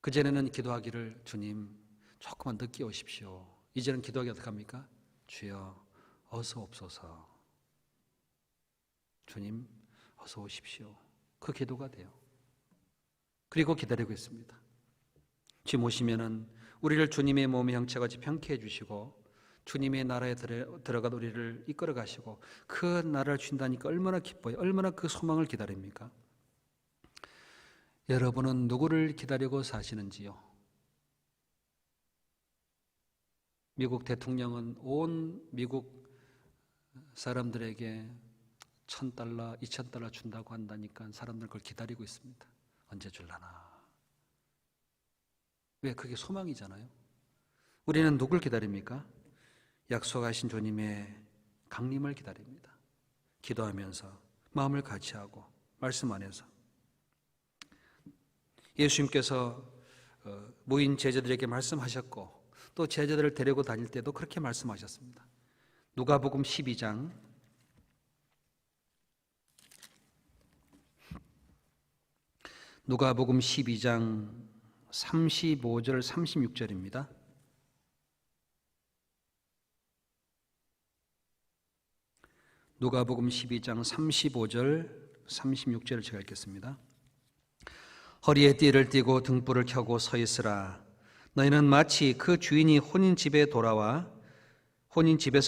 그전에는 기도하기를 주님 조금만 늦게 오십시오. 이제는 기도하기 어떻게 합니까? 주여 어서 옵소서. 주님 어서 오십시오. 그 기도가 돼요. 그리고 기다리고 있습니다. 주님 오시면은 우리를 주님의 몸의 형체같이 평케해 주시고 주님의 나라에 들어가 우리를 이끌어 가시고 그 나라를 주신다니까 얼마나 기뻐요. 얼마나 그 소망을 기다립니까? 여러분은 누구를 기다리고 사시는지요? 미국 대통령은 온 미국 사람들에게 $1,000, $2,000 준다고 한다니까 사람들 그걸 기다리고 있습니다. 언제 줄라나? 왜? 그게 소망이잖아요. 우리는 누굴 기다립니까? 약속하신 주님의 강림을 기다립니다. 기도하면서 마음을 같이하고 말씀 안에서 예수님께서 모인 제자들에게 말씀하셨고 또 제자들을 데리고 다닐 때도 그렇게 말씀하셨습니다. 누가복음 12장 35절 36절입니다. 누가복음 12장 35절 36절을 제가 읽겠습니다. 허리에 띠를 띠고 등불을 켜고 서 있으라. 너희는 마치 그 주인이 혼인집에서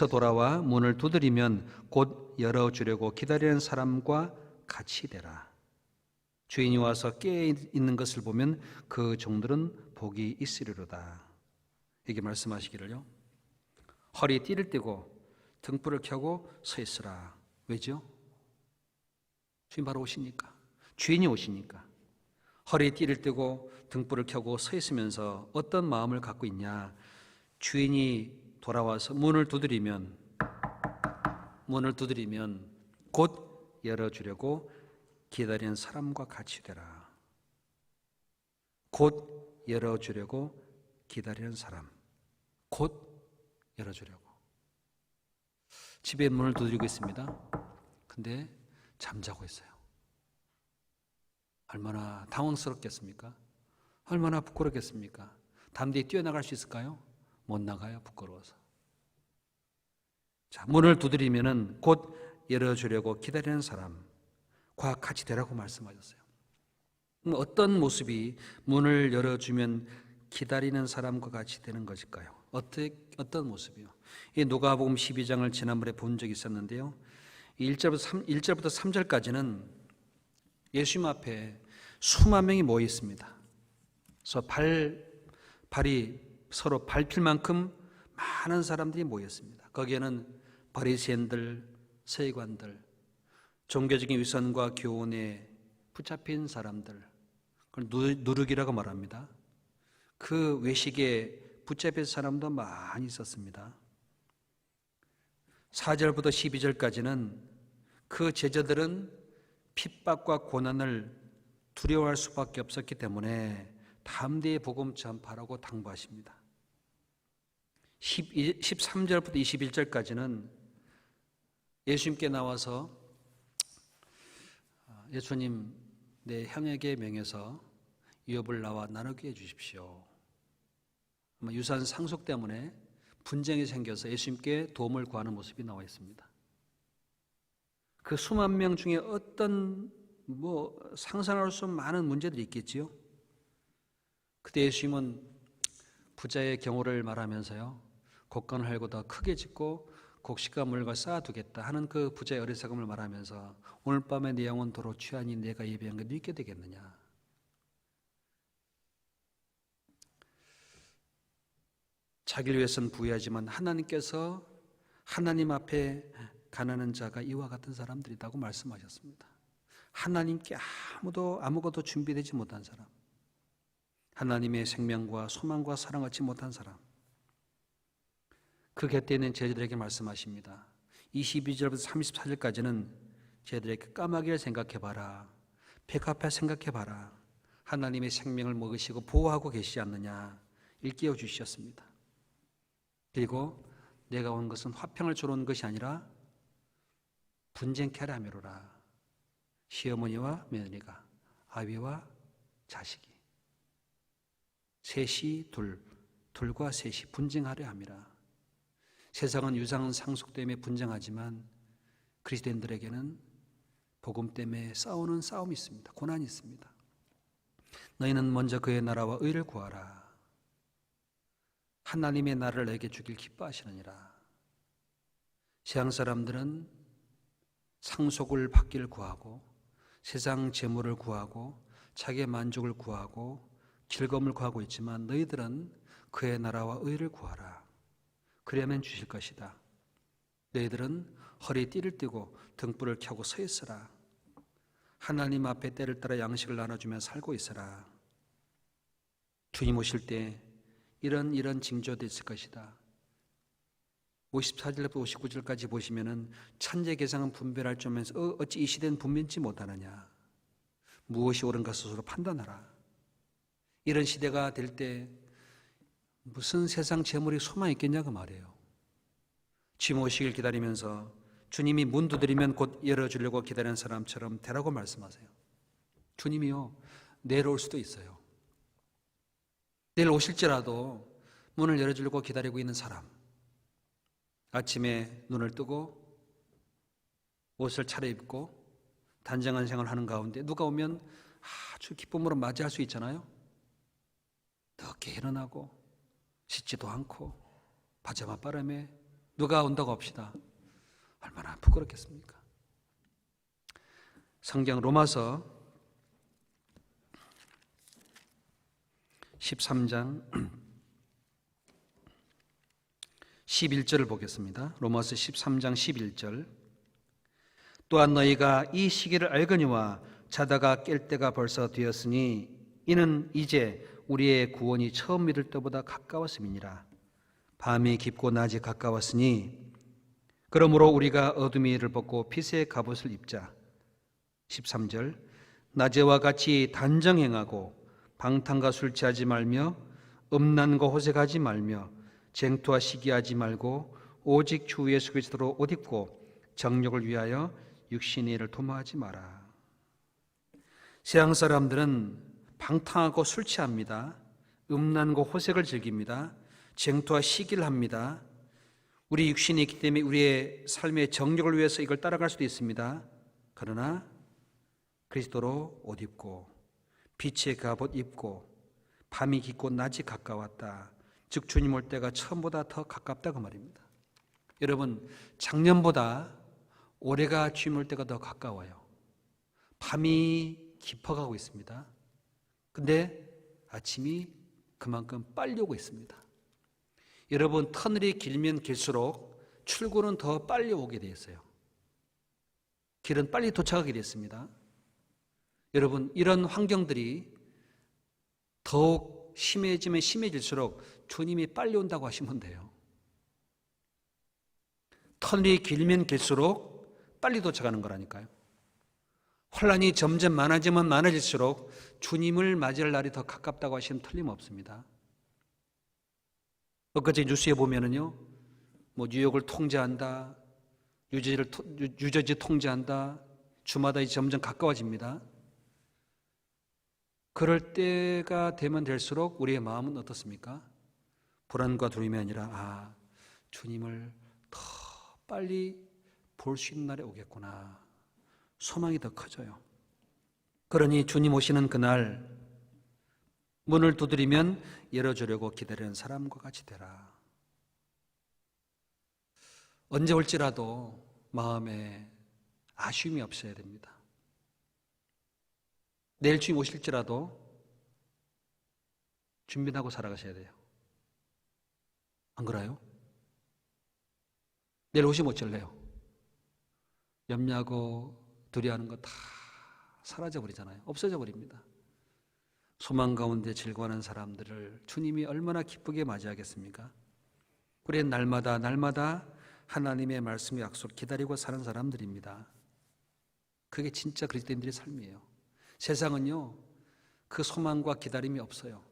돌아와 문을 두드리면 곧 열어주려고 기다리는 사람과 같이 되라. 주인이 와서 깨어 있는 것을 보면 그 종들은 복이 있으리로다. 이게 말씀하시기를요. 허리에 띠를 띠고 등불을 켜고 서 있으라. 왜죠? 주인 바로 오시니까. 주인이 오시니까. 허리에 띠를 띠고 등불을 켜고 서 있으면서 어떤 마음을 갖고 있냐? 주인이 돌아와서 문을 두드리면 곧 열어주려고 기다리는 사람과 같이 되라. 곧 열어주려고 기다리는 사람. 곧 열어주려고. 집에 문을 두드리고 있습니다. 근데 잠자고 있어요. 얼마나 당황스럽겠습니까? 얼마나 부끄럽겠습니까? 담대히 뛰어나갈 수 있을까요? 못 나가요. 부끄러워서. 자, 문을 두드리면은 곧 열어주려고 기다리는 사람과 같이 되라고 말씀하셨어요. 어떤 모습이 문을 열어주면 기다리는 사람과 같이 되는 것일까요? 어떤 모습이요? 이 누가복음 12장을 지난번에 본 적이 있었는데요. 1절부터 3절까지는 예수님 앞에 수만 명이 모여 있습니다. 그래서 발이 서로 밟힐 만큼 많은 사람들이 모였습니다. 거기에는 바리새인들, 서기관들, 종교적인 위선과 교훈에 붙잡힌 사람들, 그걸 누룩이라고 말합니다. 그 외식에 붙잡힌 사람도 많이 있었습니다. 4절부터 12절까지는 그 제자들은 핍박과 고난을 두려워할 수밖에 없었기 때문에 담대히 복음 전파라고 당부하십니다. 13절부터 21절까지는 예수님께 나와서 예수님, 내 형에게 명해서 유업을 나와 나누게 해주십시오. 유산 상속 때문에 분쟁이 생겨서 예수님께 도움을 구하는 모습이 나와 있습니다. 그 수만 명 중에 어떤 상상할 수 없는 많은 문제들이 있겠지요. 그때 예수님은 부자의 경우를 말하면서요, 곡간을 할고 더 크게 짓고 곡식과 물과 쌓아두겠다 하는 그 부자의 어리석음을 말하면서 오늘 밤에 네 영혼 도로 취하니 내가 예비한 게 믿게 되겠느냐. 자기를 위해서는 부유하지만 하나님께서 하나님 앞에 가난한 자가 이와 같은 사람들이라고 말씀하셨습니다. 하나님께 아무것도 준비되지 못한 사람, 하나님의 생명과 소망과 사랑 얻지 못한 사람, 그 곁에 있는 제자들에게 말씀하십니다. 22절부터 34절까지는 제자들에게 까마귀를 생각해봐라, 백합화 생각해봐라, 하나님의 생명을 먹으시고 보호하고 계시지 않느냐 일깨워 주셨습니다. 그리고 내가 온 것은 화평을 주러 온 것이 아니라 분쟁케 하려 함이로라. 시어머니와 며느리가, 아비와 자식이, 셋이 둘과 셋이 분쟁하려 함이라. 세상은 유상 상속 때문에 분쟁하지만 그리스도인들에게는 복음 때문에 싸우는 싸움이 있습니다. 고난이 있습니다. 너희는 먼저 그의 나라와 의를 구하라. 하나님의 나라를 너에게 주길 기뻐하시느니라. 세상 사람들은 상속을 받기를 구하고 세상 재물을 구하고 자기의 만족을 구하고 즐거움을 구하고 있지만 너희들은 그의 나라와 의를 구하라. 그래야만 주실 것이다. 너희들은 허리에 띠를 띠고 등불을 켜고 서 있으라. 하나님 앞에 때를 따라 양식을 나눠주며 살고 있으라. 주님 오실 때 이런 징조도 있을 것이다. 54절부터 59절까지 보시면은 천재 계상은 분별할 줄 알면서 어찌 이 시대는 분별치 못하느냐. 무엇이 옳은가 스스로 판단하라. 이런 시대가 될 때 무슨 세상 재물이 소망이 있겠냐고 말이에요. 주님 오시길 기다리면서 주님이 문 두드리면 곧 열어주려고 기다리는 사람처럼 되라고 말씀하세요. 주님이요, 내일 올 수도 있어요. 내일 오실지라도 문을 열어주려고 기다리고 있는 사람, 아침에 눈을 뜨고 옷을 차려입고 단정한 생활을 하는 가운데 누가 오면 아주 기쁨으로 맞이할 수 있잖아요. 늦게 일어나고 씻지도 않고 파자마 바람에 누가 온다고 합시다. 얼마나 부끄럽겠습니까? 성경 로마서 13장 11절을 보겠습니다. 로마서 13장 11절. 또한 너희가 이 시기를 알거니와 자다가 깰 때가 벌써 되었으니 이는 이제 우리의 구원이 처음 믿을 때보다 가까웠음이니라. 밤이 깊고 낮이 가까웠으니 그러므로 우리가 어둠의 일을 벗고 빛의 갑옷을 입자. 13절. 낮에와 같이 단정행하고 방탕과 술 취하지 말며 음란과 호색하지 말며 쟁투와 시기하지 말고 오직 주 예수 그리스도로 옷 입고 정욕을 위하여 육신의 일을 도모하지 마라. 세상 사람들은 방탕하고 술 취합니다. 음란과 호색을 즐깁니다. 쟁투와 시기를 합니다. 우리 육신이 있기 때문에 우리의 삶의 정욕을 위해서 이걸 따라갈 수도 있습니다. 그러나 그리스도로 옷 입고 빛의 갑옷 입고 밤이 깊고 낮이 가까웠다. 즉 주님 올 때가 처음보다 더 가깝다고 말입니다. 여러분, 작년보다 올해가 주님 올 때가 더 가까워요. 밤이 깊어가고 있습니다. 근데 아침이 그만큼 빨리 오고 있습니다. 여러분, 터널이 길면 길수록 출구는 더 빨리 오게 되어 있어요. 길은 빨리 도착하게 됐습니다. 여러분, 이런 환경들이 더욱 심해지면 심해질수록 주님이 빨리 온다고 하시면 돼요. 터널이 길면 길수록 빨리 도착하는 거라니까요. 환란이 점점 많아지면 많아질수록 주님을 맞이할 날이 더 가깝다고 하시면 틀림없습니다. 엊그제 뉴스에 보면은요, 뭐 뉴욕을 통제한다, 뉴저지 통제한다, 주마다 점점 가까워집니다. 그럴 때가 되면 될수록 우리의 마음은 어떻습니까? 불안과 두려움이 아니라 주님을 더 빨리 볼 수 있는 날이 오겠구나. 소망이 더 커져요. 그러니 주님 오시는 그날 문을 두드리면 열어주려고 기다리는 사람과 같이 되라. 언제 올지라도 마음에 아쉬움이 없어야 됩니다. 내일 주님 오실지라도 준비하고 살아가셔야 돼요. 안 그래요? 내일 오시면 어쩔래요? 염려하고 두려워하는 거 다 사라져 버리잖아요. 없어져 버립니다. 소망 가운데 즐거워하는 사람들을 주님이 얼마나 기쁘게 맞이하겠습니까? 우리 날마다 하나님의 말씀의 약속 기다리고 사는 사람들입니다. 그게 진짜 그리스도인들의 삶이에요. 세상은요, 그 소망과 기다림이 없어요.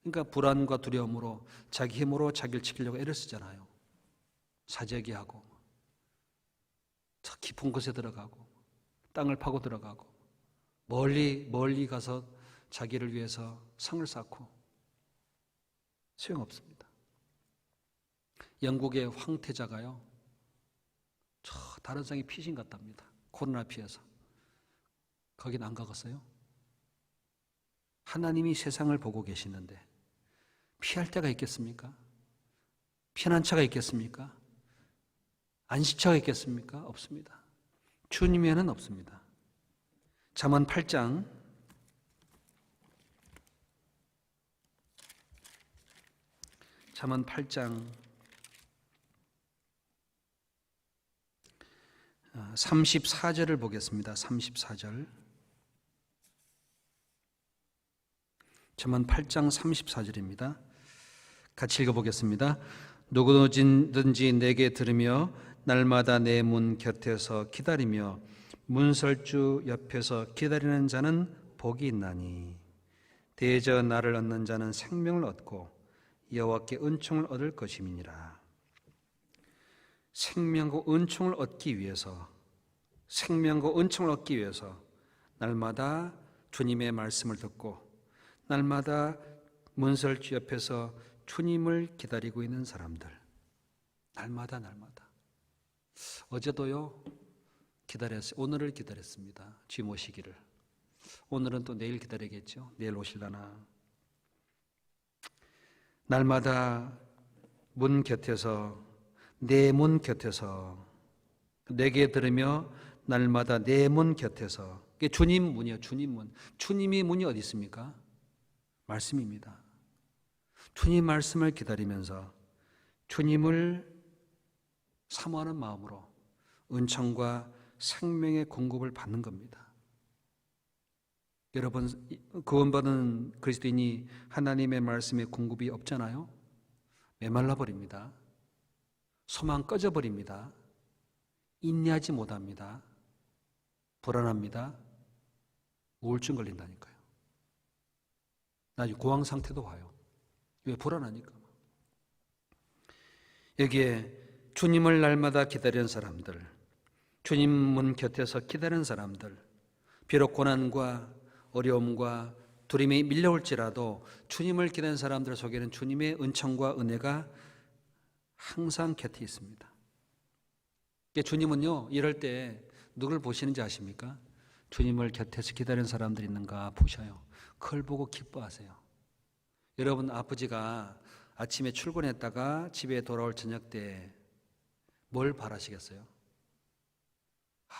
그러니까 불안과 두려움으로 자기 힘으로 자기를 지키려고 애를 쓰잖아요. 사재기하고 저 깊은 곳에 들어가고 땅을 파고 들어가고 멀리 가서 자기를 위해서 성을 쌓고 소용없습니다. 영국의 황태자가요, 저 다른 성에 피신 갔답니다. 코로나 피해서. 거긴 안 가겠어요? 하나님이 세상을 보고 계시는데 피할 데가 있겠습니까? 피난처가 있겠습니까? 안식처가 있겠습니까? 없습니다. 주님에는 없습니다. 잠언 8장 34절을 보겠습니다. 34절. 잠언 8장 34절입니다. 같이 읽어보겠습니다. 누구든지 내게 들으며 날마다 내 문 곁에서 기다리며 문설주 옆에서 기다리는 자는 복이 있나니 대저 나를 얻는 자는 생명을 얻고 여호와께 은총을 얻을 것임이니라. 생명과 은총을 얻기 위해서 날마다 주님의 말씀을 듣고 날마다 문설주 옆에서 주님을 기다리고 있는 사람들, 날마다 어제도요 기다렸어요. 오늘을 기다렸습니다. 주님 오시기를. 오늘은 또 내일 기다리겠죠. 내일 오실라나. 날마다 문 곁에서, 내 문 곁에서 내게 들으며 날마다 내 문 곁에서. 이게 주님 문이에요. 주님 문. 주님의 문이 어디 있습니까? 말씀입니다. 주님 말씀을 기다리면서 주님을 사모하는 마음으로 은총과 생명의 공급을 받는 겁니다. 여러분, 구원받은 그리스도인이 하나님의 말씀의 공급이 없잖아요. 메말라 버립니다. 소망 꺼져 버립니다. 인내하지 못합니다. 불안합니다. 우울증 걸린다니까요. 나중에 고황 상태도 와요. 왜? 불안하니까. 여기에 주님을 날마다 기다리는 사람들, 주님 문 곁에서 기다리는 사람들, 비록 고난과 어려움과 두려움이 밀려올지라도 주님을 기다리는 사람들 속에는 주님의 은총과 은혜가 항상 곁에 있습니다. 주님은요, 이럴 때 누굴 보시는지 아십니까? 주님을 곁에서 기다리는 사람들이 있는가 보셔요. 그걸 보고 기뻐하세요. 여러분, 아버지가 아침에 출근했다가 집에 돌아올 저녁 때 뭘 바라시겠어요?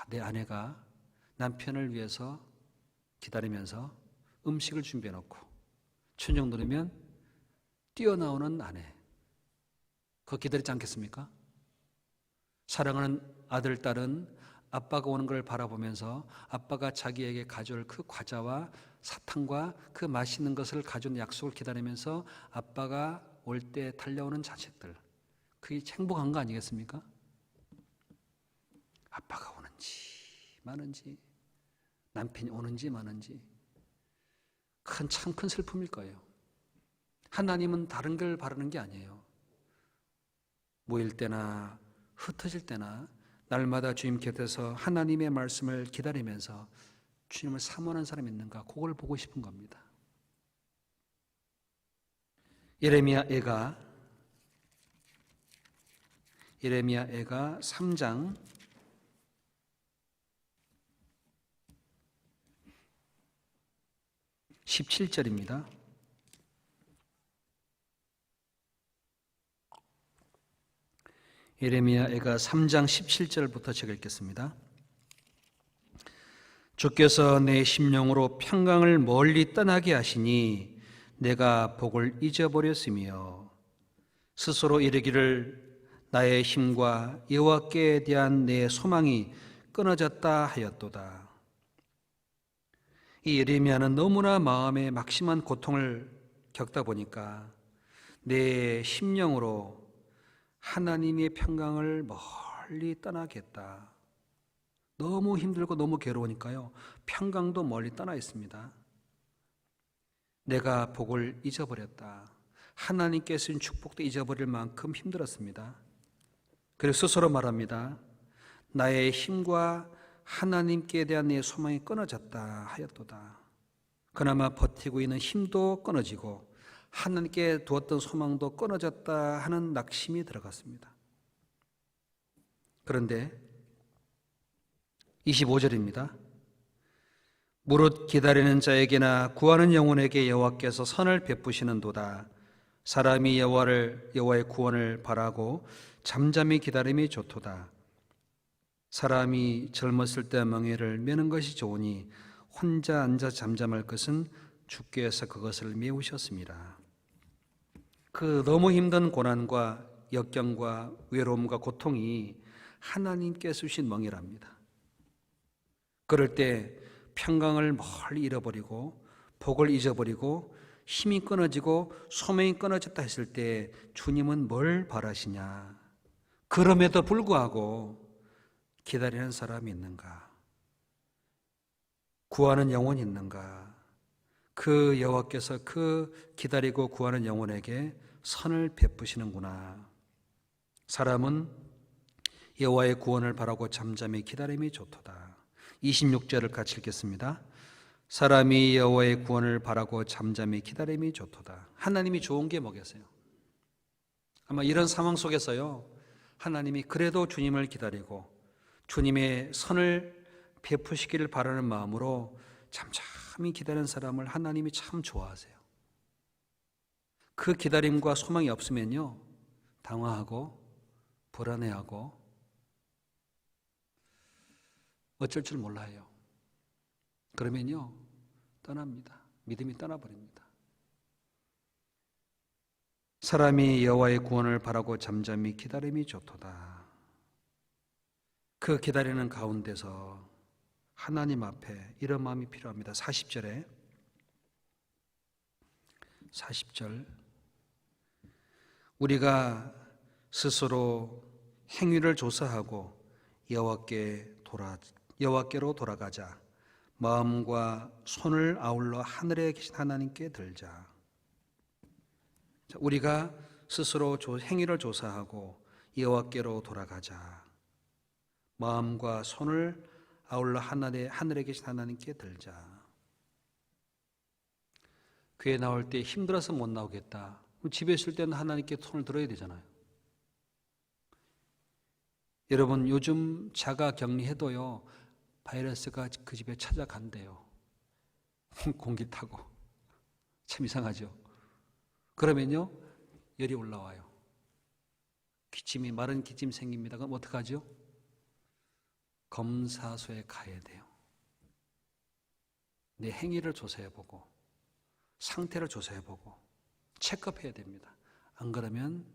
내 아내가 남편을 위해서 기다리면서 음식을 준비해 놓고 저녁 누르면 뛰어나오는 아내, 그거 기다리지 않겠습니까? 사랑하는 아들, 딸은 아빠가 오는 걸 바라보면서 아빠가 자기에게 가져올 그 과자와 사탕과 그 맛있는 것을 가져온 약속을 기다리면서 아빠가 올 때 달려오는 자식들, 그게 행복한 거 아니겠습니까? 아빠가 오는지 마는지 남편이 오는지 마는지 참 큰 슬픔일 거예요. 하나님은 다른 걸 바라는 게 아니에요. 모일 때나 흩어질 때나 날마다 주님 곁에서 하나님의 말씀을 기다리면서 주님을 사모하는 사람이 있는가, 그걸 보고 싶은 겁니다. 예레미야 애가 3장 17절입니다. 예레미야 애가 3장 17절부터 제가 읽겠습니다. 주께서 내 심령으로 평강을 멀리 떠나게 하시니 내가 복을 잊어버렸으며 스스로 이르기를 나의 힘과 여호와께 대한 내 소망이 끊어졌다 하였도다. 이 예레미야는 너무나 마음에 막심한 고통을 겪다 보니까 내 심령으로 하나님의 평강을 멀리 떠나겠다. 너무 힘들고 너무 괴로우니까요, 평강도 멀리 떠나 있습니다. 내가 복을 잊어버렸다. 하나님께 주신 축복도 잊어버릴 만큼 힘들었습니다. 그리고 스스로 말합니다. 나의 힘과 하나님께 대한 내 소망이 끊어졌다 하였도다. 그나마 버티고 있는 힘도 끊어지고 하나님께 두었던 소망도 끊어졌다 하는 낙심이 들어갔습니다. 그런데 25절입니다. 무릇 기다리는 자에게나 구하는 영혼에게 여호와께서 선을 베푸시는도다. 사람이 여호와의 구원을 바라고 잠잠히 기다림이 좋도다. 사람이 젊었을 때 멍에를 메는 것이 좋으니 혼자 앉아 잠잠할 것은 주께서 그것을 메우셨습니다. 그 너무 힘든 고난과 역경과 외로움과 고통이 하나님께서 주신 멍에랍니다. 그럴 때 평강을 멀리 잃어버리고 복을 잊어버리고 힘이 끊어지고 소명이 끊어졌다 했을 때 주님은 뭘 바라시냐? 그럼에도 불구하고 기다리는 사람이 있는가? 구하는 영혼이 있는가? 그 여호와께서 그 기다리고 구하는 영혼에게 선을 베푸시는구나. 사람은 여호와의 구원을 바라고 잠잠히 기다림이 좋도다. 26절을 같이 읽겠습니다. 사람이 여호와의 구원을 바라고 잠잠히 기다림이 좋도다. 하나님이 좋은 게 뭐겠어요? 아마 이런 상황 속에서요, 하나님이 그래도 주님을 기다리고 주님의 선을 베푸시기를 바라는 마음으로 잠잠히 기다리는 사람을 하나님이 참 좋아하세요. 그 기다림과 소망이 없으면요, 당황하고 불안해하고 어쩔 줄 몰라요. 그러면요, 떠납니다. 믿음이 떠나버립니다. 사람이 여호와의 구원을 바라고 잠잠히 기다림이 좋도다. 그 기다리는 가운데서 하나님 앞에 이런 마음이 필요합니다. 40절 우리가 스스로 행위를 조사하고 여호와께로 돌아가자. 마음과 손을 아울러 하늘에 계신 하나님께 들자. 우리가 스스로 행위를 조사하고 여호와께로 돌아가자. 마음과 손을 아울러 하늘에 계신 하나님께 들자. 교회 나올 때 힘들어서 못 나오겠다. 집에 있을 때는 하나님께 손을 들어야 되잖아요. 여러분, 요즘 자가 격리해도요, 바이러스가 그 집에 찾아간대요. 공기 타고. 참 이상하죠. 그러면요, 열이 올라와요. 마른 기침이 생깁니다. 그럼 어떡하죠? 검사소에 가야 돼요. 내 행위를 조사해보고 상태를 조사해보고 체크업해야 됩니다. 안 그러면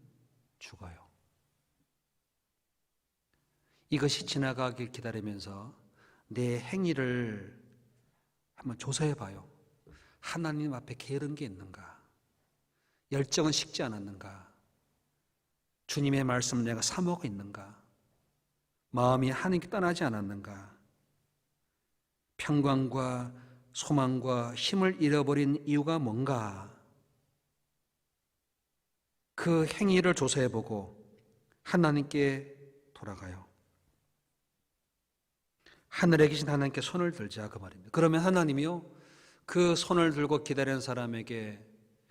죽어요. 이것이 지나가길 기다리면서 내 행위를 한번 조사해봐요. 하나님 앞에 게으른 게 있는가? 열정은 식지 않았는가? 주님의 말씀을 내가 사모하고 있는가? 마음이 하나님께 떠나지 않았는가? 평강과 소망과 힘을 잃어버린 이유가 뭔가? 그 행위를 조사해보고 하나님께 돌아가요. 하늘에 계신 하나님께 손을 들자, 그 말입니다. 그러면 하나님이요, 그 손을 들고 기다리는 사람에게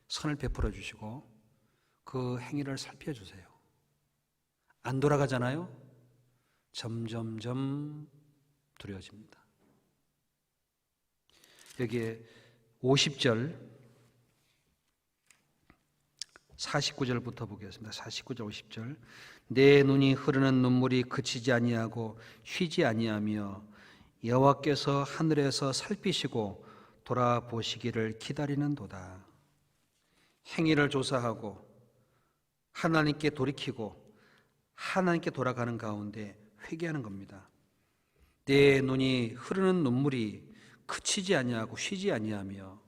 선을 베풀어 주시고 그 행위를 살펴주세요. 안 돌아가잖아요? 점점점 두려워집니다. 여기에 50절 49절부터 보겠습니다. 49절 50절. 내 눈이 흐르는 눈물이 그치지 아니하고 쉬지 아니하며 여호와께서 하늘에서 살피시고 돌아보시기를 기다리는도다. 행위를 조사하고 하나님께 돌이키고 하나님께 돌아가는 가운데 회개하는 겁니다. 내 눈이 흐르는 눈물이 그치지 아니하고 쉬지 아니하며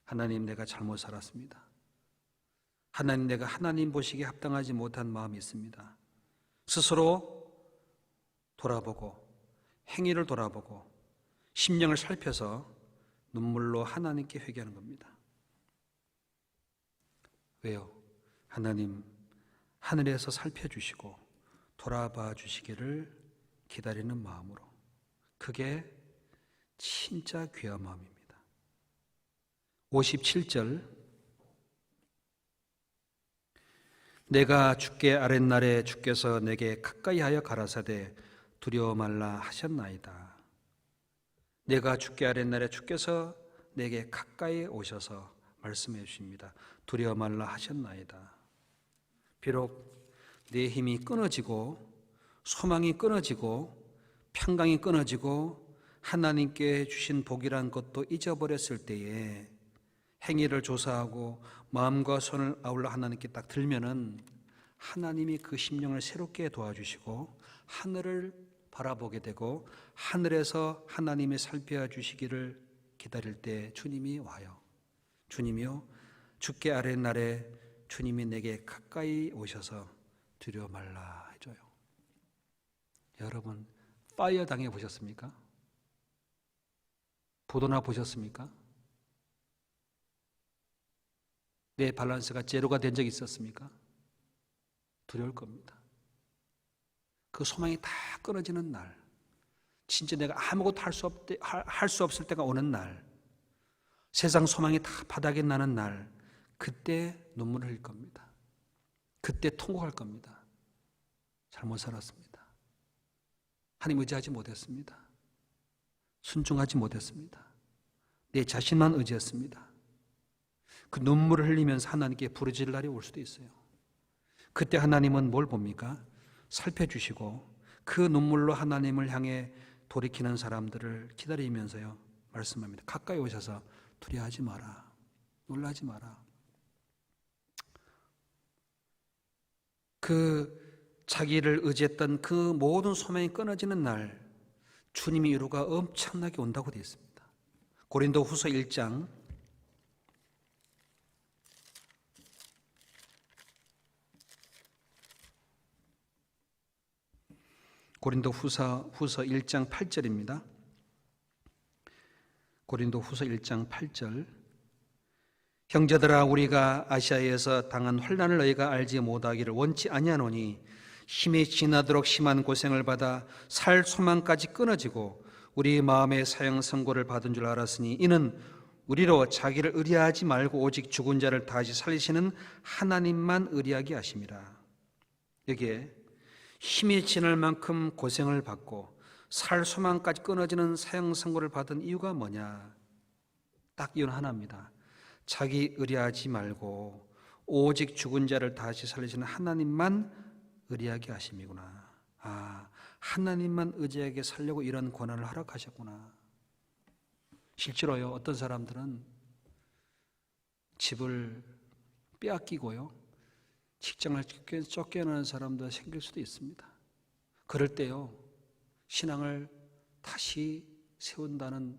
하나님, 내가 잘못 살았습니다. 하나님, 내가 하나님 보시기에 합당하지 못한 마음이 있습니다. 스스로 돌아보고 행위를 돌아보고 심령을 살펴서 눈물로 하나님께 회개하는 겁니다. 왜요? 하나님, 하늘에서 살펴주시고 돌아봐 주시기를 기다리는 마음으로. 그게 진짜 귀한 마음입니다. 57절. 내가 죽게 아랫날에 주께서 내게 가까이 하여 가라사대 두려워 말라 하셨나이다. 내가 죽게 아랫날에 주께서 내게 가까이 오셔서 말씀해 주십니다. 두려워 말라 하셨나이다. 비록 내 힘이 끊어지고 소망이 끊어지고 평강이 끊어지고 하나님께 주신 복이란 것도 잊어버렸을 때에 행위를 조사하고 마음과 손을 아울러 하나님께 딱 들면은 하나님이 그 심령을 새롭게 도와주시고 하늘을 바라보게 되고 하늘에서 하나님이 살펴주시기를 기다릴 때 주님이 와요. 주님이요, 죽게 아랫날에 주님이 내게 가까이 오셔서 두려워 말라 해줘요. 여러분, 파이어 당해 보셨습니까? 보도나 보셨습니까? 내 밸런스가 제로가 된 적이 있었습니까? 두려울 겁니다. 그 소망이 다 끊어지는 날, 진짜 내가 아무것도 할 수 없을 때가 오는 날, 세상 소망이 다 바닥에 나는 날, 그때 눈물을 흘릴 겁니다. 그때 통곡할 겁니다. 잘못 살았습니다. 하나님 의지하지 못했습니다. 순종하지 못했습니다. 내 자신만 의지했습니다. 그 눈물을 흘리면서 하나님께 부르짖을 날이 올 수도 있어요. 그때 하나님은 뭘 봅니까? 살펴주시고 그 눈물로 하나님을 향해 돌이키는 사람들을 기다리면서요, 말씀합니다. 가까이 오셔서 두려워하지 마라, 놀라지 마라. 그 자기를 의지했던 그 모든 소망이 끊어지는 날 주님의 위로가 엄청나게 온다고 되어 있습니다. 고린도후서 1장 8절입니다. 고린도후서 1장 8절. 형제들아, 우리가 아시아에서 당한 환난을 너희가 알지 못하기를 원치 아니하노니 힘이 지나도록 심한 고생을 받아 살 소망까지 끊어지고 우리 마음의 사형 선고를 받은 줄 알았으니 이는 우리로 자기를 의리하지 말고 오직 죽은 자를 다시 살리시는 하나님만 의리하게 하심이라. 여기에 힘이 지날 만큼 고생을 받고 살 소망까지 끊어지는 사형 선고를 받은 이유가 뭐냐? 딱 이유는 하나입니다. 자기 의리하지 말고 오직 죽은 자를 다시 살리시는 하나님만 의리하게 하심이구나. 아, 하나님만 의지하게 살려고 이런 권한을 허락하셨구나. 실제로요, 어떤 사람들은 집을 빼앗기고요, 직장을 쫓겨나는 사람도 생길 수도 있습니다. 그럴 때요, 신앙을 다시 세운다는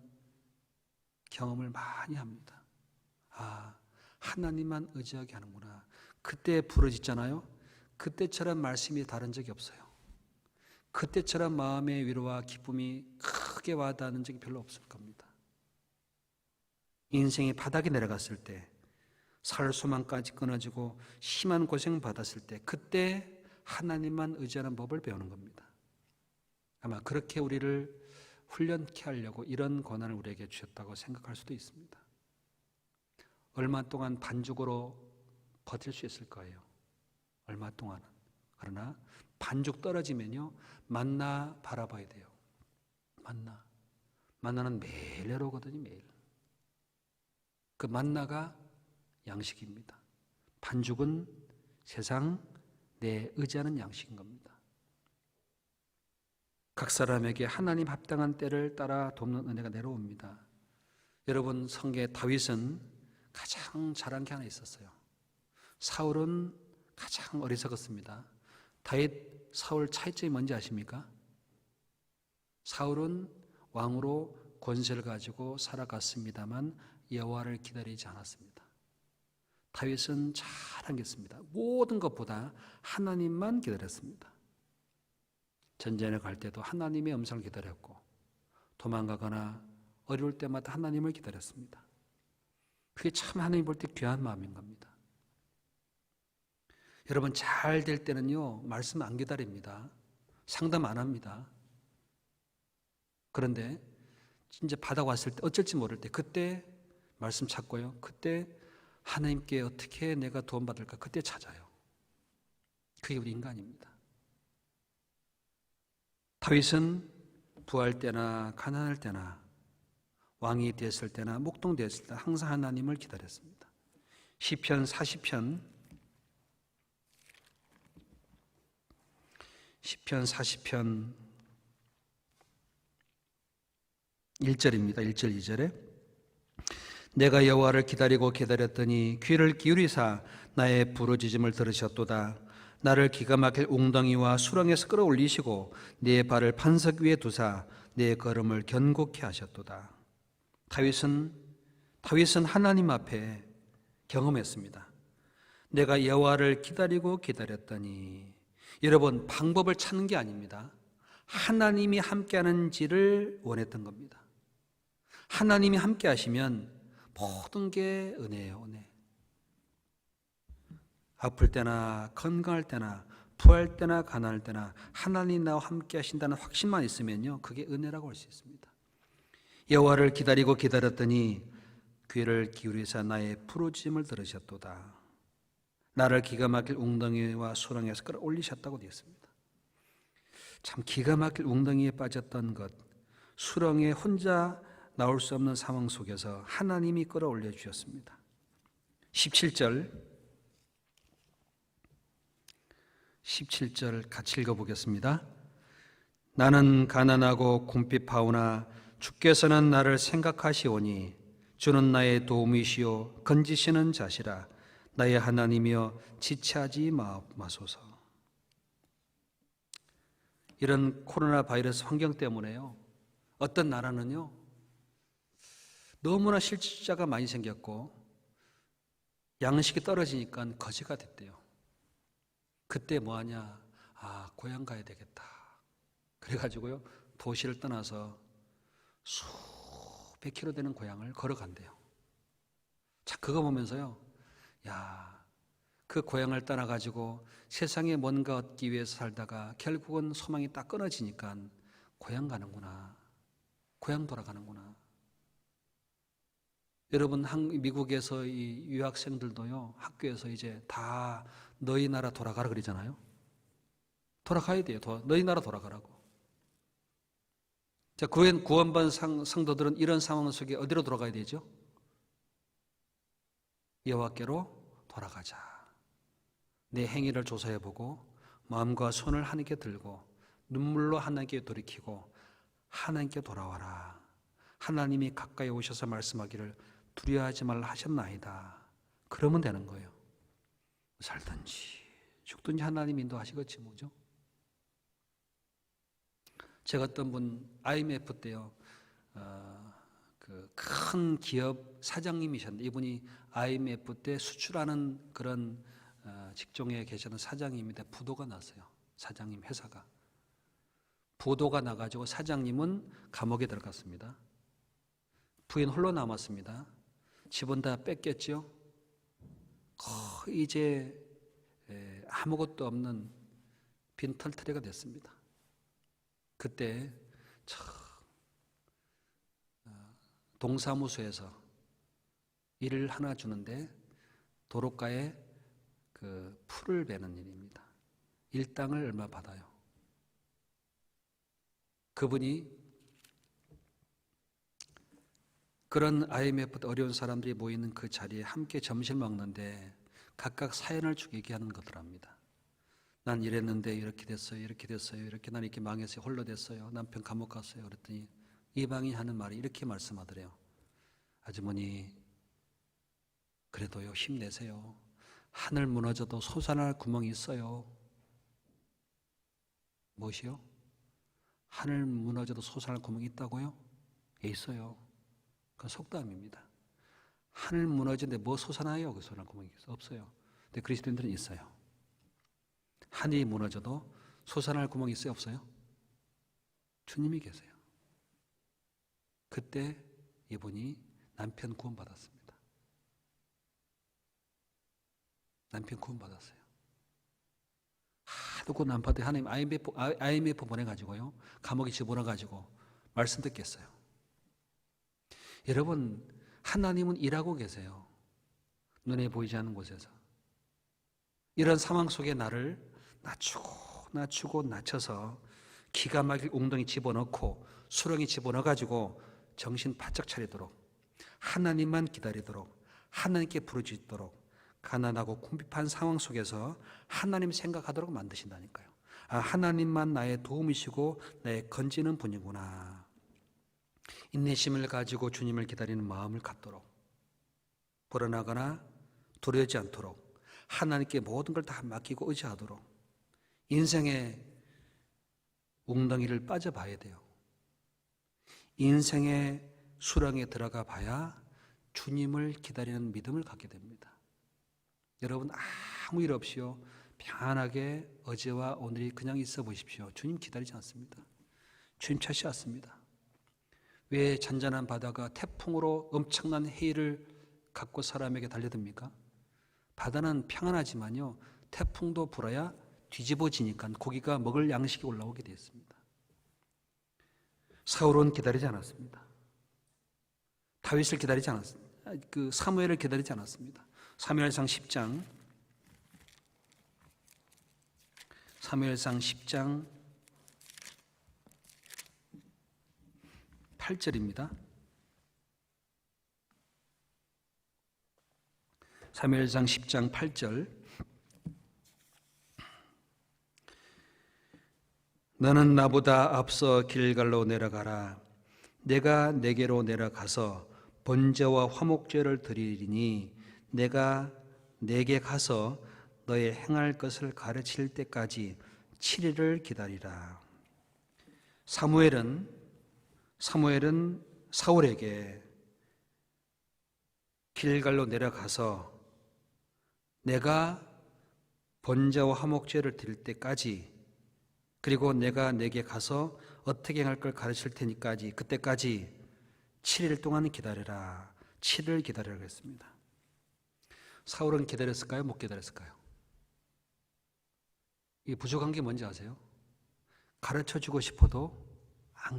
경험을 많이 합니다. 아, 하나님만 의지하게 하는구나. 그때 부르짖잖아요. 그때처럼 말씀이 다른 적이 없어요. 그때처럼 마음의 위로와 기쁨이 크게 와닿는 적이 별로 없을 겁니다. 인생이 바닥에 내려갔을 때, 살 소망까지 끊어지고 심한 고생 받았을 때, 그때 하나님만 의지하는 법을 배우는 겁니다. 아마 그렇게 우리를 훈련케 하려고 이런 권한을 우리에게 주셨다고 생각할 수도 있습니다. 얼마 동안 반죽으로 버틸 수 있을 거예요. 얼마 동안은. 그러나 반죽 떨어지면요, 만나 바라봐야 돼요. 만나는 매일 내려오거든요. 매일. 그 만나가 양식입니다. 반죽은 세상 내 의지하는 양식인 겁니다. 각 사람에게 하나님 합당한 때를 따라 돕는 은혜가 내려옵니다. 여러분, 성경에 다윗은 가장 잘한 게 하나 있었어요. 사울은 가장 어리석었습니다. 다윗, 사울 차이점이 뭔지 아십니까? 사울은 왕으로 권세를 가지고 살아갔습니다만 여호와를 기다리지 않았습니다. 다윗은 잘한 게 있습니다. 모든 것보다 하나님만 기다렸습니다. 전쟁에 갈 때도 하나님의 음성을 기다렸고, 도망가거나 어려울 때마다 하나님을 기다렸습니다. 그게 참 하나님 볼 때 귀한 마음인 겁니다. 여러분, 잘 될 때는요, 말씀 안 기다립니다. 상담 안 합니다. 그런데 진짜 바닥 왔을 때, 어쩔지 모를 때, 그때 말씀 찾고요, 그때 하나님께 어떻게 내가 도움받을까, 그때 찾아요. 그게 우리 인간입니다. 다윗은 부할 때나 가난할 때나 왕이 됐을 때나 목동됐을 때 항상 하나님을 기다렸습니다. 시편 40편 1절입니다. 1절 2절에 내가 여호와를 기다리고 기다렸더니 귀를 기울이사 나의 부르짖음을 들으셨도다. 나를 기가 막힐 웅덩이와 수렁에서 끌어올리시고 내 발을 반석 위에 두사 내 걸음을 견고케 하셨도다. 다윗은 하나님 앞에 경험했습니다. 내가 여호와를 기다리고 기다렸더니, 여러분, 방법을 찾는 게 아닙니다. 하나님이 함께하는지를 원했던 겁니다. 하나님이 함께 하시면 모든 게 은혜예요. 은혜. 아플 때나 건강할 때나 부할 때나 가난할 때나 하나님 나와 함께 하신다는 확신만 있으면요, 그게 은혜라고 할 수 있습니다. 여호와를 기다리고 기다렸더니 귀를 기울이사 나의 부르짖음을 들으셨도다. 나를 기가 막힐 웅덩이와 수렁에서 끌어올리셨다고 되어 있습니다. 참 기가 막힐 웅덩이에 빠졌던 것, 수렁에 혼자 나올 수 없는 상황 속에서 하나님이 끌어올려 주셨습니다. 17절 같이 읽어보겠습니다. 나는 가난하고 궁핍하오나 주께서는 나를 생각하시오니 주는 나의 도움이시요 건지시는 자시라. 나의 하나님이여 지체하지 마소서. 이런 코로나 바이러스 환경 때문에요, 어떤 나라는요 너무나 실직자가 많이 생겼고 양식이 떨어지니까 거지가 됐대요. 그때 뭐하냐, 고향 가야 되겠다. 그래가지고요 도시를 떠나서 수백 킬로 되는 고향을 걸어간대요. 자, 그거 보면서요, 그 고향을 떠나가지고 세상에 뭔가 얻기 위해서 살다가 결국은 소망이 딱 끊어지니까 고향 가는구나, 고향 돌아가는구나. 여러분, 미국에서 이 유학생들도요 학교에서 이제 다 너희 나라 돌아가라 그러잖아요. 돌아가야 돼요. 너희 나라 돌아가라고. 자, 구원받은 성도들은 이런 상황 속에 어디로 돌아가야 되죠? 여호와께로 돌아가자. 내 행위를 조사해보고 마음과 손을 하나님께 들고 눈물로 하나님께 돌이키고 하나님께 돌아와라. 하나님이 가까이 오셔서 말씀하기를 두려워하지 말라 하셨나이다. 그러면 되는 거예요. 살든지 죽든지 하나님 인도하시겠지 뭐죠. 제가 어떤 분 IMF 때요 그 큰 기업 사장님이셨는데, 이분이 IMF 때 수출하는 그런 직종에 계셨던 사장님인데 부도가 났어요. 사장님 회사가. 보도가 나가지고 사장님은 감옥에 들어갔습니다. 부인 홀로 남았습니다. 집은 다 뺏겼죠. 거의 이제 아무것도 없는 빈털터리가 됐습니다. 그때 동사무소에서 일을 하나 주는데 도로가에 그 풀을 베는 일입니다. 일당을 얼마 받아요. 그분이 그런 IMF 어려운 사람들이 모이는 그 자리에 함께 점심 먹는데 각각 사연을 쭉 얘기하는 거더랍니다. 난 이랬는데 이렇게 됐어요. 이렇게 됐어요. 이렇게 난 이렇게 망했어요. 홀로 됐어요. 남편 감옥 갔어요. 그랬더니 이방이 하는 말이 이렇게 말씀하더래요. 아주머니 그래도요 힘내세요. 하늘 무너져도 솟아날 구멍이 있어요. 무엇이요? 하늘 무너져도 솟아날 구멍이 있다고요? 예, 있어요. 그건 속담입니다. 하늘 무너지는데 뭐 솟아나요? 그 솟아날 구멍이 없어요. 근데 그리스도인들은 있어요. 하늘이 무너져도 솟아날 구멍이 있어요? 없어요? 주님이 계세요. 그때 이분이 남편 구원받았습니다. 남편 구원받았어요. 하도 그 남편한테 하나님 IMF 보내가지고요. 감옥에 집어넣어가지고 말씀 듣겠어요. 여러분, 하나님은 일하고 계세요. 눈에 보이지 않는 곳에서. 이런 상황 속에 나를 낮추고 낮춰서 기가 막힐 웅덩이 집어넣고 수렁이 집어넣어가지고 정신 바짝 차리도록 하나님만 기다리도록 하나님께 부르짖도록 가난하고 궁핍한 상황 속에서 하나님 생각하도록 만드신다니까요. 아, 하나님만 나의 도움이시고 나의 건지는 분이구나. 인내심을 가지고 주님을 기다리는 마음을 갖도록 불안하거나 두려워하지 않도록 하나님께 모든 걸 다 맡기고 의지하도록 인생의 웅덩이를 빠져봐야 돼요. 인생의 수렁에 들어가 봐야 주님을 기다리는 믿음을 갖게 됩니다. 여러분 아무 일 없이요 편안하게 어제와 오늘이 그냥 있어 보십시오. 주님 기다리지 않습니다. 주님 찾지 않습니다. 왜 잔잔한 바다가 태풍으로 엄청난 해일을 갖고 사람에게 달려듭니까? 바다는 평안하지만요 태풍도 불어야 뒤집어지니까 고기가 먹을 양식이 올라오게 되어 있습니다. 사울은 기다리지 않았습니다. 다윗을 기다리지 않았습니다. 그 사무엘을 기다리지 않았습니다. 사무엘상 10장 8절입니다. 사무엘상 10장 8절 너는 나보다 앞서 길갈로 내려가라. 내가 내게로 내려가서 번제와 화목제를 드리리니 내가 내게 가서 너의 행할 것을 가르칠 때까지 7일을 기다리라. 사무엘은 사울에게 길갈로 내려가서 내가 번제와 화목제를 드릴 때까지 그리고 내가 내게 가서 어떻게 행할 걸 가르칠 테니까지 그때까지 7일 동안 기다려라. 7일 기다리라고 했습니다. 사울은 기다렸을까요? 못 기다렸을까요? 이 부족한 게 뭔지 아세요? 가르쳐주고 싶어도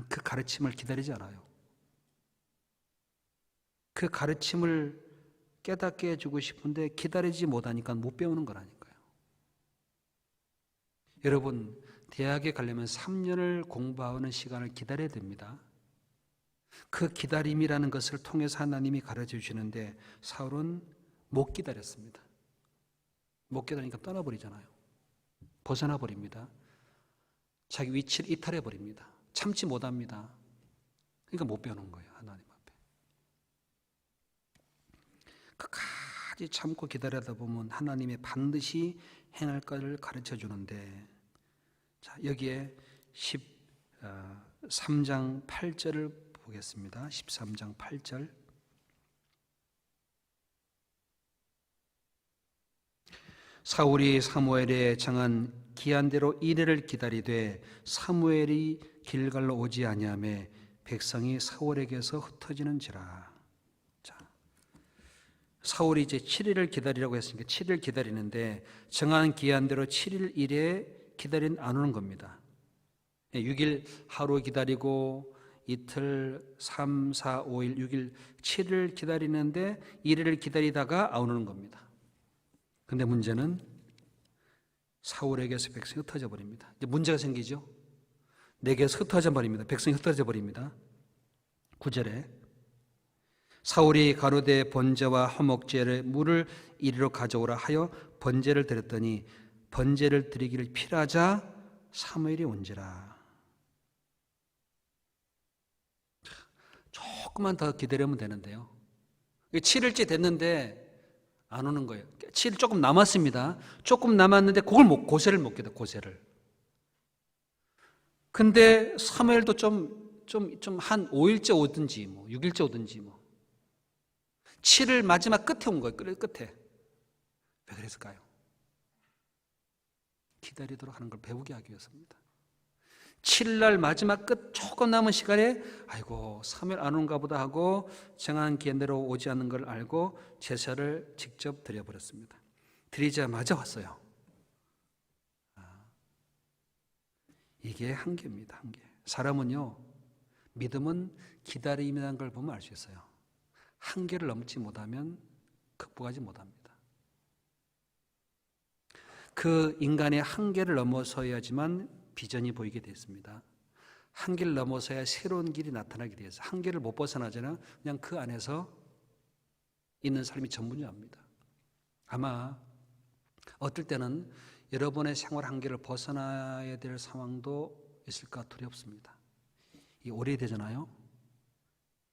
그 가르침을 기다리지 않아요. 그 가르침을 깨닫게 해주고 싶은데 기다리지 못하니까 못 배우는 거라니까요. 여러분 대학에 가려면 3년을 공부하는 시간을 기다려야 됩니다. 그 기다림이라는 것을 통해서 하나님이 가르쳐 주시는데 사울은 못 기다렸습니다. 못 기다리니까 떠나버리잖아요. 벗어나 버립니다. 자기 위치를 이탈해 버립니다. 참지 못합니다. 그러니까 못 배우는 거예요. 하나님 앞에. 끝까지 참고 기다리다 보면 하나님의 반드시 행할 것을 가르쳐 주는데 자, 여기에 13장 8절을 보겠습니다. 13장 8절 사울이 사무엘에 정한 기한대로 이래를 기다리되 사무엘이 길갈로 오지 아니하매 백성이 사울에게서 흩어지는지라. 자, 사울이 이제 7일을 기다리라고 했으니까 7일 기다리는데 정한 기한대로 7일 이래 기다린 안 오는 겁니다. 6일 하루 기다리고 이틀, 3, 4, 5일, 6일, 7일 기다리는데 1일을 기다리다가 안 오는 겁니다. 근데 문제는 사울에게서 백성이 흩어져 버립니다. 이제 문제가 생기죠. 내게서 흩어져 버립니다. 백성이 흩어져 버립니다. 9절에 사울이 가로되 번제와 화목제를 물을 이리로 가져오라 하여 번제를 드렸더니 번제를 드리기를 필하자 사무엘이 온지라. 조금만 더 기다리면 되는데요. 7일째 됐는데 안 오는 거예요. 7일 조금 남았습니다. 조금 남았는데 그걸 고세를 못 기다, 고세를. 근데 사무엘도 좀 한 5일째 오든지 6일째 오든지 7일 마지막 끝에 온 거예요. 끝에. 왜 그랬을까요? 기다리도록 하는 걸 배우게 하기 위해서입니다. 7일 마지막 끝 조금 남은 시간에 아이고 사무엘 안 온가 보다 하고 정한 기한대로 오지 않는 걸 알고 제사를 직접 드려버렸습니다. 드리자마자 왔어요. 이게 한계입니다. 한계. 사람은요, 믿음은 기다림이라는 걸 보면 알 수 있어요. 한계를 넘지 못하면 극복하지 못합니다. 그 인간의 한계를 넘어서야지만 비전이 보이게 됐습니다. 한계를 넘어서야 새로운 길이 나타나게 돼서 한계를 못 벗어나잖아요. 그냥 그 안에서 있는 삶이 전부입니다. 아마 어떨 때는 여러분의 생활 한계를 벗어나야 될 상황도 있을까 두렵습니다. 이 오래되잖아요.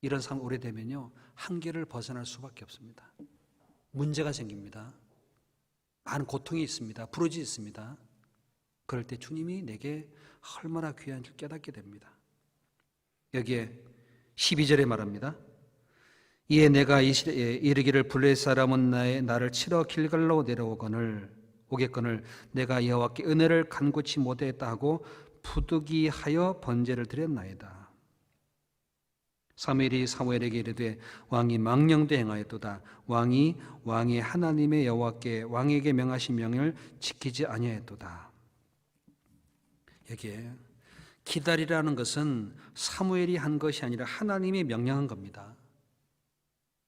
이런 상황 오래되면요, 한계를 벗어날 수밖에 없습니다. 문제가 생깁니다. 많은 고통이 있습니다. 부러짐이 있습니다. 그럴 때 주님이 내게 얼마나 귀한 줄 깨닫게 됩니다. 여기에 12절에 말합니다. 이에 내가 이르기를 블레셋 사람은 나를 치러 길갈로 오겠거늘 내가 여호와께 은혜를 간구치 못했다 하고 부득이하여 번제를 드렸나이다. 사무엘이 사무엘에게 이르되 왕이 망령되 행하였도다. 왕이 왕의 하나님의 여호와께 왕에게 명하신 명을 지키지 아니하였도다. 여기에 기다리라는 것은 사무엘이 한 것이 아니라 하나님이 명령한 겁니다.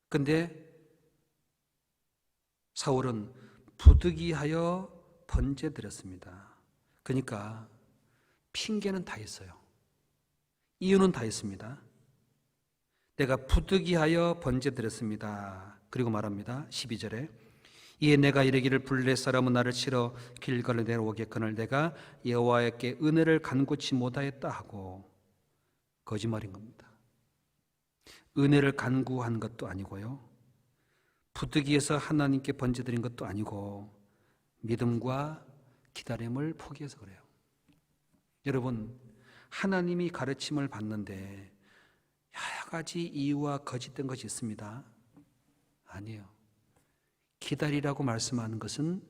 근데 사울은 부득이하여 번제 드렸습니다. 그러니까 핑계는 다 있어요. 이유는 다 있습니다. 내가 부득이하여 번제 드렸습니다. 그리고 말합니다. 12절에 이에 내가 이르기를 블레셋 사람은 나를 치러 길갈로 내려오겠거늘 내가 여호와께 은혜를 간구치 못하였다 하고 거짓말인 겁니다. 은혜를 간구한 것도 아니고요, 부득이해서 하나님께 번제 드린 것도 아니고 믿음과 기다림을 포기해서 그래요. 여러분, 하나님이 가르침을 받는데 여러 가지 이유와 거짓된 것이 있습니다. 아니에요. 기다리라고 말씀하는 것은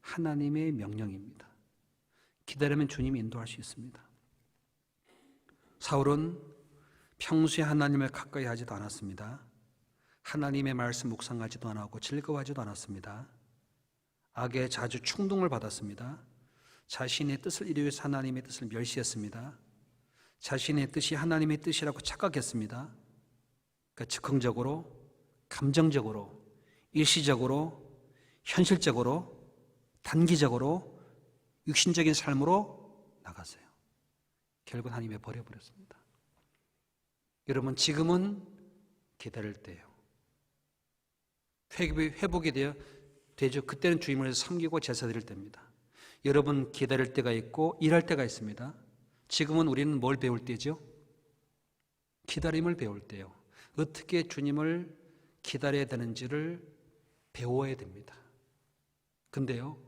하나님의 명령입니다. 기다리면 주님이 인도할 수 있습니다. 사울은 평소에 하나님을 가까이 하지도 않았습니다. 하나님의 말씀 묵상하지도 않았고 즐거워하지도 않았습니다. 악에 자주 충동을 받았습니다. 자신의 뜻을 이루기 위해서 하나님의 뜻을 멸시했습니다. 자신의 뜻이 하나님의 뜻이라고 착각했습니다. 그러니까 즉흥적으로, 감정적으로, 일시적으로, 현실적으로, 단기적으로, 육신적인 삶으로 나갔어요. 결국 하나님이 버려버렸습니다. 여러분, 지금은 기다릴 때예요. 회복이 되죠. 그때는 주님을 섬기고 제사 드릴 때입니다. 여러분, 기다릴 때가 있고 일할 때가 있습니다. 지금은 우리는 뭘 배울 때죠? 기다림을 배울 때요. 어떻게 주님을 기다려야 되는지를 배워야 됩니다. 근데요,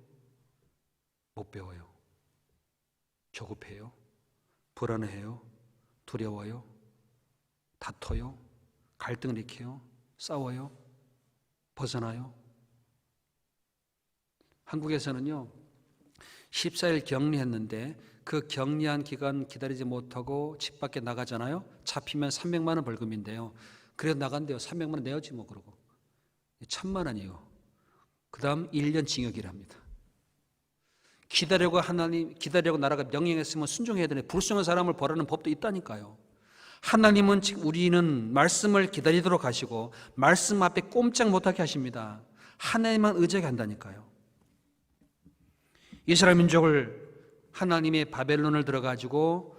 못 배워요. 조급해요. 불안해요. 두려워요. 다퉈요. 갈등을 일으켜요. 싸워요. 벗어나요. 한국에서는요, 14일 격리했는데 그 격리한 기간 기다리지 못하고 집 밖에 나가잖아요. 잡히면 300만 원 벌금인데요. 그래서 나간대요. 300만 원 내야지 뭐 그러고. 1,000만 원이요. 그 다음 1년 징역이랍니다. 기다려고 나라가 명령했으면 순종해야 되는데 불순종한 사람을 벌하는 법도 있다니까요. 하나님은 지금 우리는 말씀을 기다리도록 하시고 말씀 앞에 꼼짝 못하게 하십니다. 하나님만 의지하게 한다니까요. 이스라엘 민족을 하나님의 바벨론을 들어가지고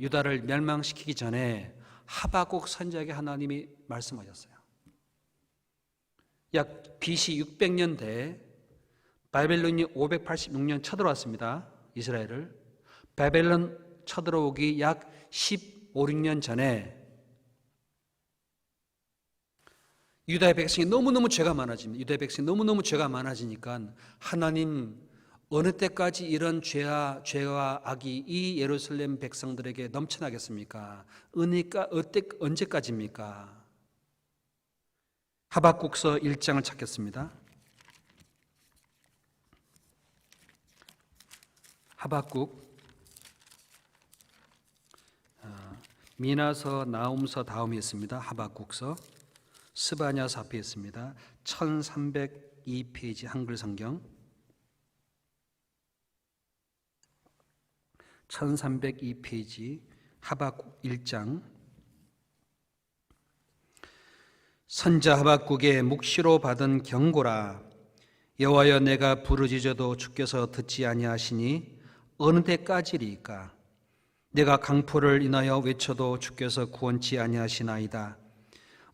유다를 멸망시키기 전에 하박국 선지자에게 하나님이 말씀하셨어요. 약 BC 600년대에 바벨론이 586년 쳐들어왔습니다. 이스라엘을. 바벨론 쳐들어오기 약 15, 16년 전에 유다의 백성이 너무너무 죄가 많아집니다. 유다의 백성이 너무너무 죄가 많아지니까 하나님 어느 때까지 이런 죄와 악이 이 예루살렘 백성들에게 넘쳐나겠습니까? 은혜가 언제까지입니까? 하박국서 1장을 찾겠습니다. 하박국, 미나서, 나움서 다음에 있습니다. 하박국서, 스바냐서 앞에 있습니다. 1302페이지 한글 성경, 1302페이지 하박국 1장. 선자 하박국의 묵시로 받은 경고라. 여호와여, 내가 부르짖어도 주께서 듣지 아니하시니 어느 때까지리이까? 내가 강포를 인하여 외쳐도 주께서 구원치 아니하시나이다.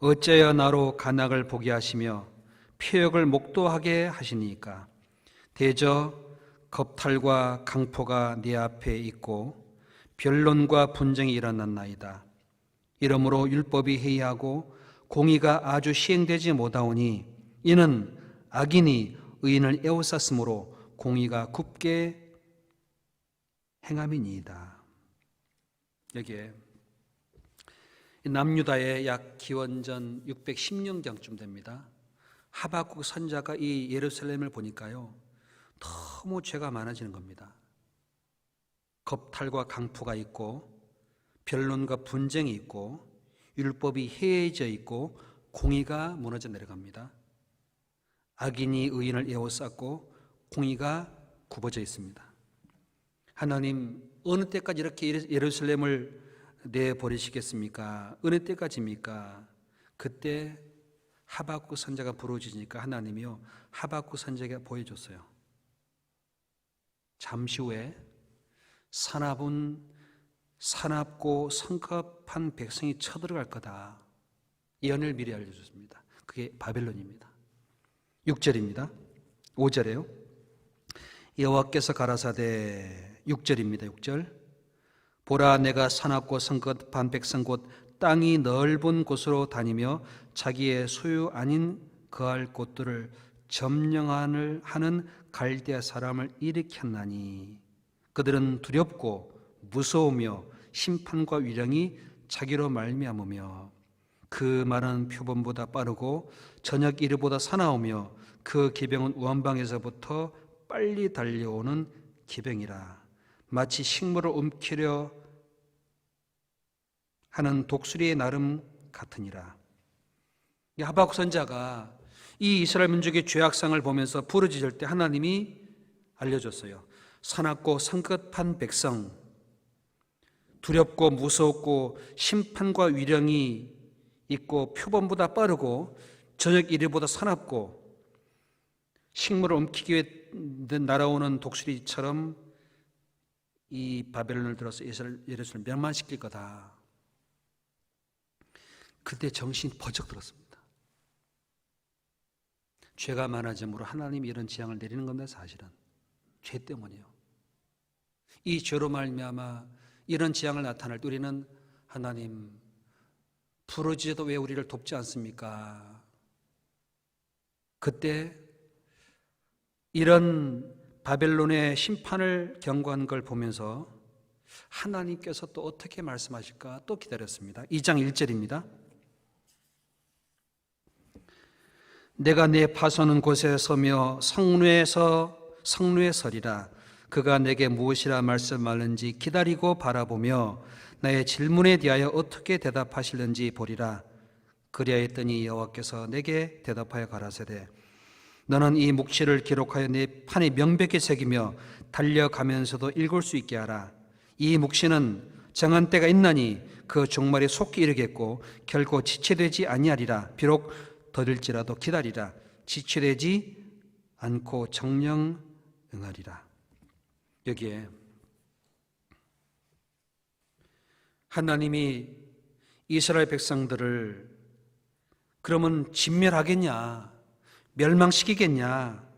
어찌하여 나로 간악을 보게 하시며 표역을 목도하게 하시니까? 대저 겁탈과 강포가 네 앞에 있고 변론과 분쟁이 일어났나이다. 이러므로 율법이 해이하고 공의가 아주 시행되지 못하오니 이는 악인이 의인을 에워쌌으므로 공의가 굽게 행함이니이다. 여기에 남유다의 약 기원전 610년경쯤 됩니다. 하박국 선자가 이 예루살렘을 보니까요, 너무 죄가 많아지는 겁니다. 겁탈과 강포가 있고 변론과 분쟁이 있고 율법이 해이해져 있고 공의가 무너져 내려갑니다. 악인이 의인을 에워쌌고 공의가 굽어져 있습니다. 하나님, 어느 때까지 이렇게 예루살렘을 내버리시겠습니까? 어느 때까지입니까? 그때 하박국 선자가 부르짖으니까 하나님이요, 하박국 선자가 보여줬어요. 잠시 후에 사납고 성급한 백성이 쳐들어갈 거다. 예언을 미리 알려줬습니다. 그게 바벨론입니다. 6절입니다. 5절에요. 여호와께서 가라사대, 6절입니다. 6절. 보라, 내가 사납고 성급한 백성 곧 땅이 넓은 곳으로 다니며 자기의 소유 아닌 거할 곳들을 점령하는 갈대아 사람을 일으켰나니 그들은 두렵고 무서우며 심판과 위령이 자기로 말미암으며 그 말은 표범보다 빠르고 저녁 이르보다 사나우며 그 기병은 원방에서부터 빨리 달려오는 기병이라. 마치 식물을 움키려 하는 독수리의 나름 같으니라. 하박국 선자가 이 이스라엘 민족의 죄악상을 보면서 부르짖을 때 하나님이 알려줬어요. 사납고 성급한 백성, 두렵고 무섭고 심판과 위령이 있고 표범보다 빠르고 저녁 이르보다 사납고 식물을 움키기 위해 날아오는 독수리처럼 이 바벨론을 들어서 예루살렘을 멸망시킬 거다. 그때 정신이 버쩍 들었습니다. 죄가 많아짐으로 하나님이 이런 재앙을 내리는 겁니다. 사실은 죄 때문이에요. 이 죄로 말미암아 이런 재앙을 나타날 때 우리는 하나님 부르짖어도 왜 우리를 돕지 않습니까? 그때 이런 바벨론의 심판을 경고한 걸 보면서 하나님께서 또 어떻게 말씀하실까 또 기다렸습니다. 2장 1절입니다. 내가 내 파손한 곳에 서며 성루에 서리라. 그가 내게 무엇이라 말씀하는지 기다리고 바라보며 나의 질문에 대하여 어떻게 대답하실는지 보리라. 그리하였더니 여호와께서 내게 대답하여 가라사대 너는 이 묵시를 기록하여 내 판에 명백히 새기며 달려가면서도 읽을 수 있게 하라. 이 묵시는 정한 때가 있나니 그 종말이 속히 이르겠고 결코 지체되지 아니하리라. 비록 더딜지라도 기다리라. 지체되지 않고 정령 응하리라. 여기에 하나님이 이스라엘 백성들을 그러면 진멸하겠냐, 멸망시키겠냐,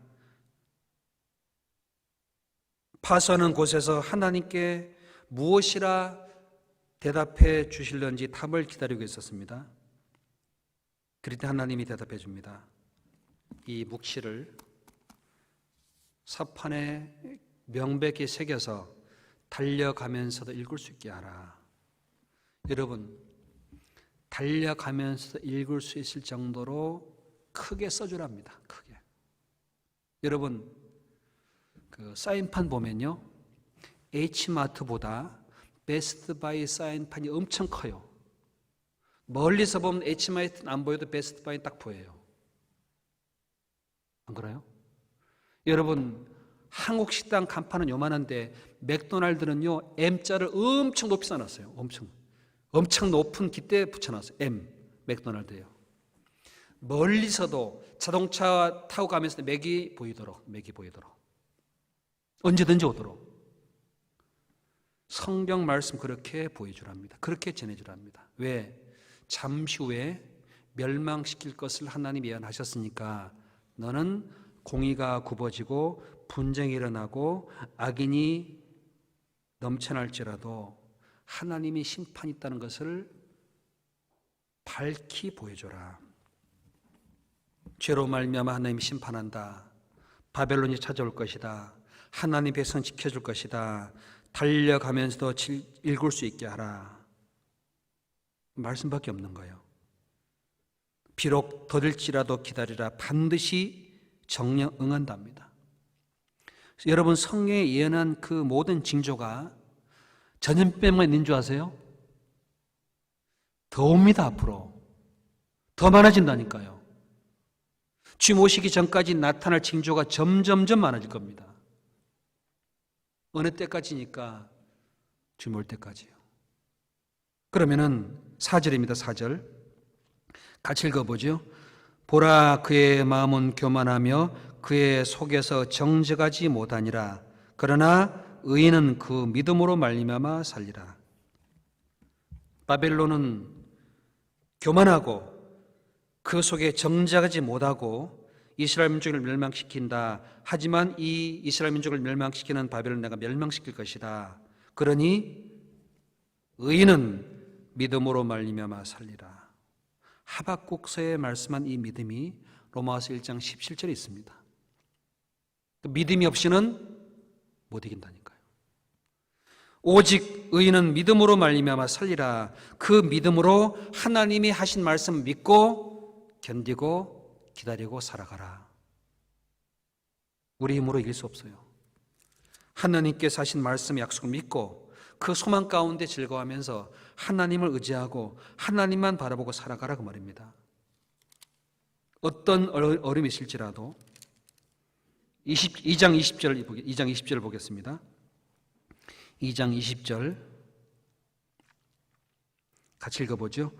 파수하는 곳에서 하나님께 무엇이라 대답해 주실런지 답을 기다리고 있었습니다. 그럴 때 하나님이 대답해 줍니다. 이 묵시를 사판에 명백히 새겨서 달려가면서도 읽을 수 있게 하라. 여러분, 달려가면서도 읽을 수 있을 정도로 크게 써주랍니다. 크게. 여러분, 그 사인판 보면요, H마트보다 베스트바이 사인판이 엄청 커요. 멀리서 보면 H마트는 안 보여도 베스트바이 딱 보여요. 안 그래요? 여러분, 한국 식당 간판은 요만한데 맥도날드는요 M자를 엄청 높이 써놨어요. 엄청 높은 깃대에 붙여놨어요. M, 맥도날드예요. 멀리서도 자동차 타고 가면서 맥이 보이도록 언제든지 오도록 성경 말씀 그렇게 보여주랍니다. 그렇게 전해주랍니다. 왜? 잠시 후에 멸망시킬 것을 하나님이 예언하셨으니까 너는 공의가 굽어지고 분쟁이 일어나고 악인이 넘쳐날지라도 하나님이 심판이 있다는 것을 밝히 보여줘라. 죄로 말미암아 하나님이 심판한다. 바벨론이 찾아올 것이다. 하나님 백성 지켜줄 것이다. 달려가면서도 읽을 수 있게 하라. 말씀밖에 없는 거예요. 비록 더딜지라도 기다리라. 반드시 정령 응한답니다. 여러분, 성경에 예언한 그 모든 징조가 전염병만 있는 줄 아세요? 더 옵니다. 앞으로 더 많아진다니까요. 주님 오시기 전까지 나타날 징조가 점점점 많아질 겁니다. 어느 때까지니까? 주님 올 때까지요. 그러면은 4절입니다. 4절 같이 읽어보죠. 보라, 그의 마음은 교만하며 그의 속에서 정직하지 못하니라. 그러나 의인은 그 믿음으로 말미암아 살리라. 바벨론은 교만하고 그 속에 정직하지 못하고 이스라엘 민족을 멸망시킨다. 하지만 이 이스라엘 민족을 멸망시키는 바벨론 내가 멸망시킬 것이다. 그러니 의인은 믿음으로 말미암아 살리라. 하박국서에 말씀한 이 믿음이 로마서 1장 17절에 있습니다. 믿음이 없이는 못 이긴다니까요. 오직 의인은 믿음으로 말미암아 살리라. 그 믿음으로 하나님이 하신 말씀 믿고 견디고 기다리고 살아가라. 우리 힘으로 이길 수 없어요. 하나님께서 하신 말씀 약속을 믿고 그 소망 가운데 즐거워하면서 하나님을 의지하고 하나님만 바라보고 살아가라 그 말입니다. 어떤 어려움이 있을지라도 2장 20절 보겠습니다. 2장 20절 같이 읽어보죠.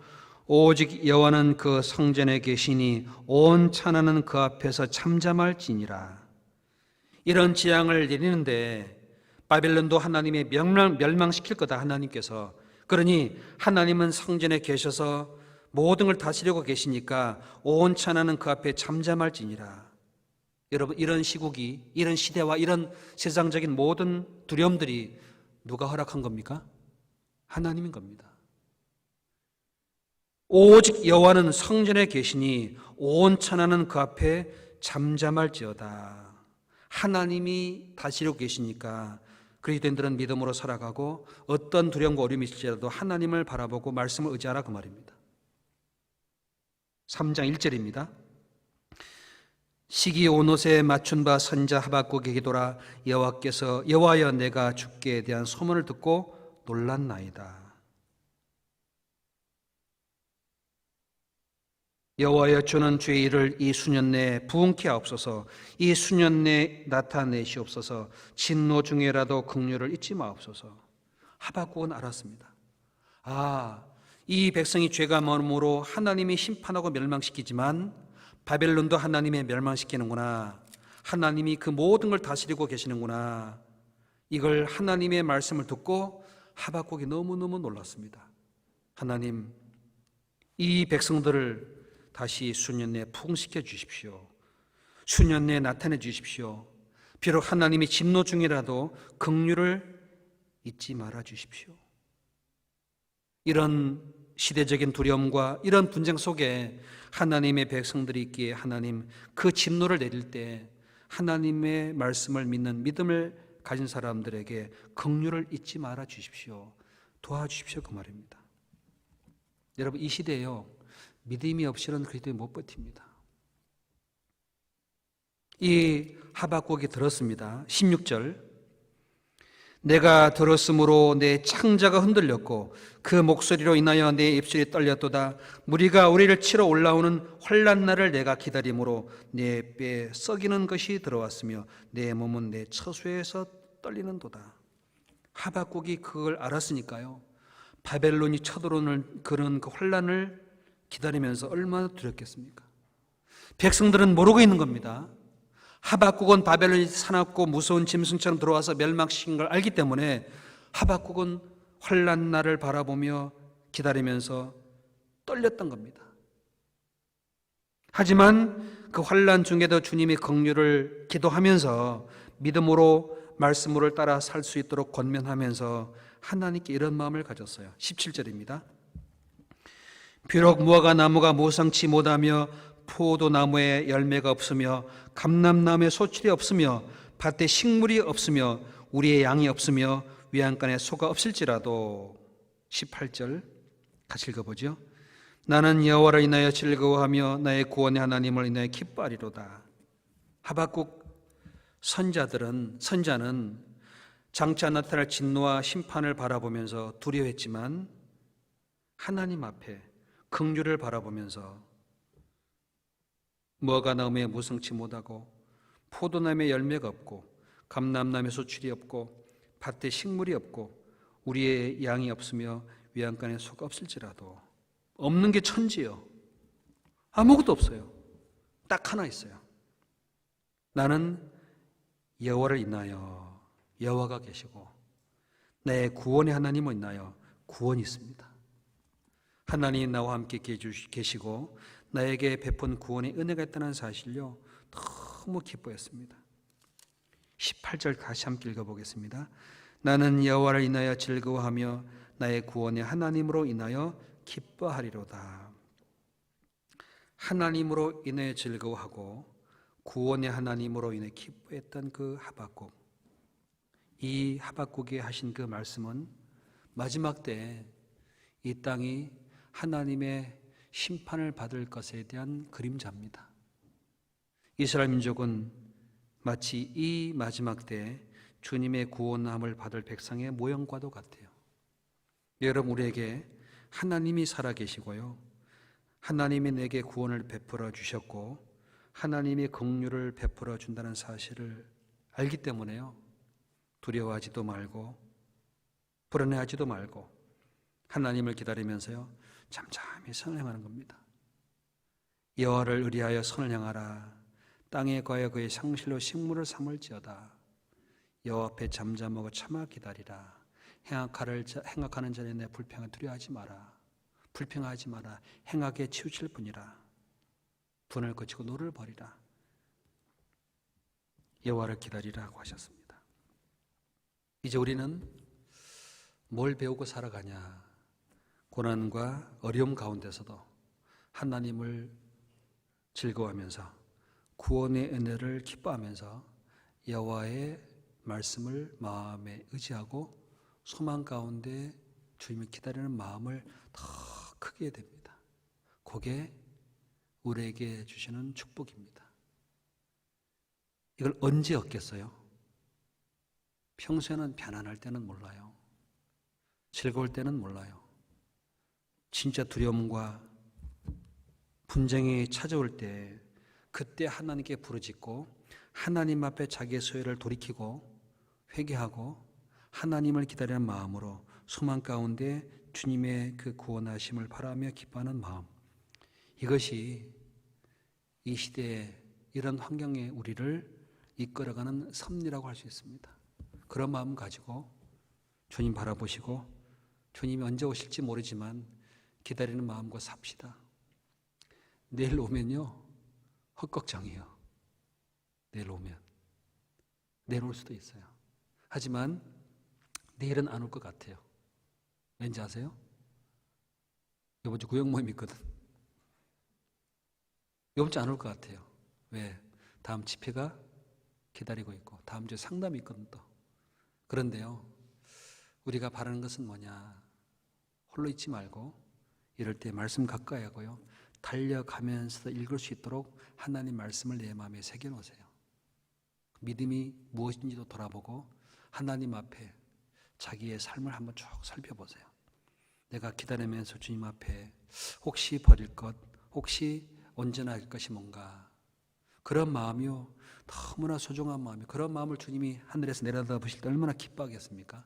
오직 여호와는 그 성전에 계시니 온 천하는 그 앞에서 잠잠할지니라. 이런 재앙을 내리는데 바벨론도 하나님의 멸망시킬 거다. 하나님께서. 그러니 하나님은 성전에 계셔서 모든 걸 다스리고 계시니까 온 천하는 그 앞에 잠잠할지니라. 여러분, 이런 시국이, 이런 시대와 이런 세상적인 모든 두려움들이 누가 허락한 겁니까? 하나님인 겁니다. 오직 여호와는 성전에 계시니 온 천하는 그 앞에 잠잠할지어다. 하나님이 다스리고 계시니까 그리스도인들은 믿음으로 살아가고 어떤 두려움과 어려움이 있을지라도 하나님을 바라보고 말씀을 의지하라 그 말입니다. 3장 1절입니다. 시기 온 옷에 맞춘 바 선자 하박국의 기도라. 여호와여 내가 주께 대한 소문을 듣고 놀랐나이다. 여호와여 주는 주의 일을 이 수년 내에 부응케 하옵소서. 이 수년 내에 나타내시옵소서. 진노 중에라도 긍휼을 잊지 마옵소서. 하박국은 알았습니다. 이 백성이 죄가 많음으로 하나님이 심판하고 멸망시키지만 바벨론도 하나님이 멸망시키는구나. 하나님이 그 모든 걸 다스리고 계시는구나. 이걸 하나님의 말씀을 듣고 하박국이 너무너무 놀랐습니다. 하나님, 이 백성들을 다시 수년 내에 부흥시켜 주십시오. 수년 내에 나타내 주십시오. 비록 하나님이 진노 중이라도 긍휼을 잊지 말아 주십시오. 이런 시대적인 두려움과 이런 분쟁 속에 하나님의 백성들이 있기에 하나님 그 진노를 내릴 때 하나님의 말씀을 믿는 믿음을 가진 사람들에게 긍휼을 잊지 말아 주십시오. 도와주십시오, 그 말입니다. 여러분, 이 시대에요, 믿음이 없이는 그리스도인이 못 버팁니다. 이 하박국이 들었습니다. 16절, 내가 들었으므로 내 창자가 흔들렸고 그 목소리로 인하여 내 입술이 떨렸도다. 무리가 우리를 치러 올라오는 환난 날을 내가 기다림으로 내 뼈에 썩이는 것이 들어왔으며 내 몸은 내 처소에서 떨리는도다. 하박국이 그걸 알았으니까요, 바벨론이 쳐들어오는 그런 그 환난을 기다리면서 얼마나 두렵겠습니까? 백성들은 모르고 있는 겁니다. 하박국은 바벨론이 사납고 무서운 짐승처럼 들어와서 멸망시킨 걸 알기 때문에 하박국은 환난 날을 바라보며 기다리면서 떨렸던 겁니다. 하지만 그 환난 중에도 주님의 긍휼을 기도하면서 믿음으로 말씀을 따라 살 수 있도록 권면하면서 하나님께 이런 마음을 가졌어요. 17절입니다. 비록 무화과 나무가 모상치 못하며 포도나무에 열매가 없으며 감람나무에 소출이 없으며 밭에 식물이 없으며 우리의 양이 없으며 외양간에 소가 없을지라도 18절 같이 읽어보죠. 나는 여호와를 인하여 즐거워하며 나의 구원의 하나님을 인하여 기뻐하리로다. 하박국 선자는 장차 나타날 진노와 심판을 바라보면서 두려워했지만 하나님 앞에 긍휼을 바라보면서 무화과 나무에 무성치 못하고 포도나무에 열매가 없고 감람나무에 소출이 없고 밭에 식물이 없고 우리의 양이 없으며 외양간에 소가 없을지라도, 없는 게 천지요. 아무것도 없어요. 딱 하나 있어요. 나는 여호와를 인하여 여호와가 계시고 내 구원의 하나님을 인하여 구원이 있습니다. 하나님이 나와 함께 계시고 나에게 베푼 구원의 은혜가 있다는 사실요, 너무 기뻐했습니다. 18절 다시 함께 읽어보겠습니다. 나는 여호와를 인하여 즐거워하며 나의 구원의 하나님으로 인하여 기뻐하리로다. 하나님으로 인해 즐거워하고 구원의 하나님으로 인해 기뻐했던 그 하박국, 이 하박국이 하신 그 말씀은 마지막 때에 이 땅이 하나님의 심판을 받을 것에 대한 그림자입니다. 이스라엘 민족은 마치 이 마지막 때에 주님의 구원함을 받을 백성의 모형과도 같아요. 여러분, 우리에게 하나님이 살아계시고요, 하나님이 내게 구원을 베풀어 주셨고 하나님이 긍휼을 베풀어 준다는 사실을 알기 때문에요, 두려워하지도 말고 불안해하지도 말고 하나님을 기다리면서요 잠잠히 선을 행하는 겁니다. 여호와를 의리하여 선을 행하라. 땅에 거하여 그의 상실로 식물을 삼을지어다. 여호와 앞에 잠잠하고 참아 기다리라. 행악하는 자에 내 불평을 두려워하지 마라. 불평하지 마라. 행악에 치우칠 뿐이라. 분을 거치고 노를 버리라. 여호와를 기다리라고 하셨습니다. 이제 우리는 뭘 배우고 살아가냐? 고난과 어려움 가운데서도 하나님을 즐거워하면서 구원의 은혜를 기뻐하면서 여호와의 말씀을 마음에 의지하고 소망 가운데 주님을 기다리는 마음을 더 크게 됩니다. 그게 우리에게 주시는 축복입니다. 이걸 언제 얻겠어요? 평소에는 편안할 때는 몰라요. 즐거울 때는 몰라요. 진짜 두려움과 분쟁이 찾아올 때 그때 하나님께 부르짖고 하나님 앞에 자기의 소유를 돌이키고 회개하고 하나님을 기다리는 마음으로 소망 가운데 주님의 그 구원하심을 바라며 기뻐하는 마음, 이것이 이 시대에 이런 환경에 우리를 이끌어가는 섭리라고 할 수 있습니다. 그런 마음 가지고 주님 바라보시고 주님이 언제 오실지 모르지만 기다리는 마음과 삽시다. 내일 오면요 헛걱정이에요. 내일 오면 내일 올 수도 있어요. 하지만 내일은 안 올 것 같아요. 왠지 아세요? 이번 주 구역 모임 있거든. 이번 주 안 올 것 같아요. 왜? 다음 집회가 기다리고 있고 다음 주에 상담이 있거든 또. 그런데요 우리가 바라는 것은 뭐냐? 홀로 있지 말고 이럴 때 말씀 가까이 하고요 달려가면서 읽을 수 있도록 하나님 말씀을 내 마음에 새겨놓으세요. 믿음이 무엇인지도 돌아보고 하나님 앞에 자기의 삶을 한번 쭉 살펴보세요. 내가 기다리면서 주님 앞에 혹시 버릴 것, 혹시 온전할 것이 뭔가, 그런 마음이요 너무나 소중한 마음이요 그런 마음을 주님이 하늘에서 내려다 보실 때 얼마나 기뻐하겠습니까?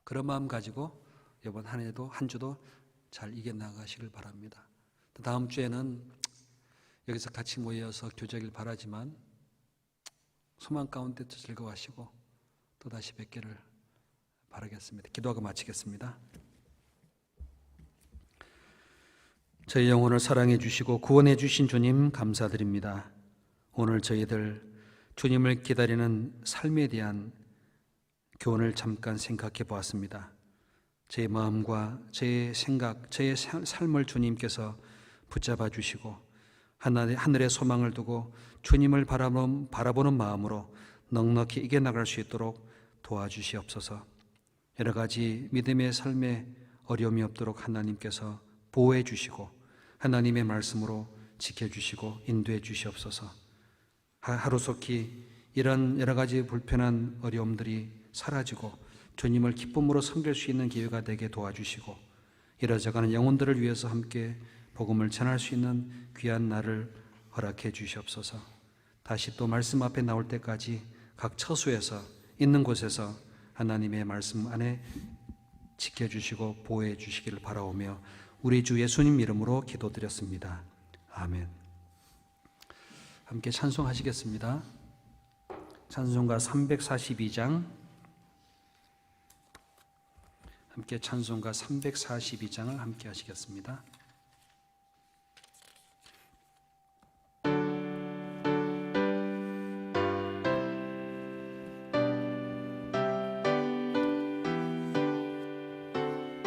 그런 마음 가지고 이번 한 해도 한 주도 잘 이겨나가시길 바랍니다. 다음 주에는 여기서 같이 모여서 교제하길 바라지만 소망 가운데 즐거워하시고 또 다시 뵙기를 바라겠습니다. 기도하고 마치겠습니다. 저희 영혼을 사랑해 주시고 구원해 주신 주님 감사드립니다. 오늘 저희들 주님을 기다리는 삶에 대한 교훈을 잠깐 생각해 보았습니다. 제 마음과 제 생각, 제 삶을 주님께서 붙잡아 주시고 하늘의 소망을 두고 주님을 바라보는 마음으로 넉넉히 이겨나갈 수 있도록 도와주시옵소서. 여러 가지 믿음의 삶에 어려움이 없도록 하나님께서 보호해 주시고 하나님의 말씀으로 지켜주시고 인도해 주시옵소서. 하루속히 이런 여러 가지 불편한 어려움들이 사라지고 주님을 기쁨으로 섬길 수 있는 기회가 되게 도와주시고 이뤄져가는 영혼들을 위해서 함께 복음을 전할 수 있는 귀한 날을 허락해 주시옵소서. 다시 또 말씀 앞에 나올 때까지 각 처소에서 있는 곳에서 하나님의 말씀 안에 지켜주시고 보호해 주시기를 바라오며 우리 주 예수님 이름으로 기도드렸습니다. 아멘. 함께 찬송하시겠습니다. 찬송가 342장, 함께 찬송가 342장을 함께 하시겠습니다.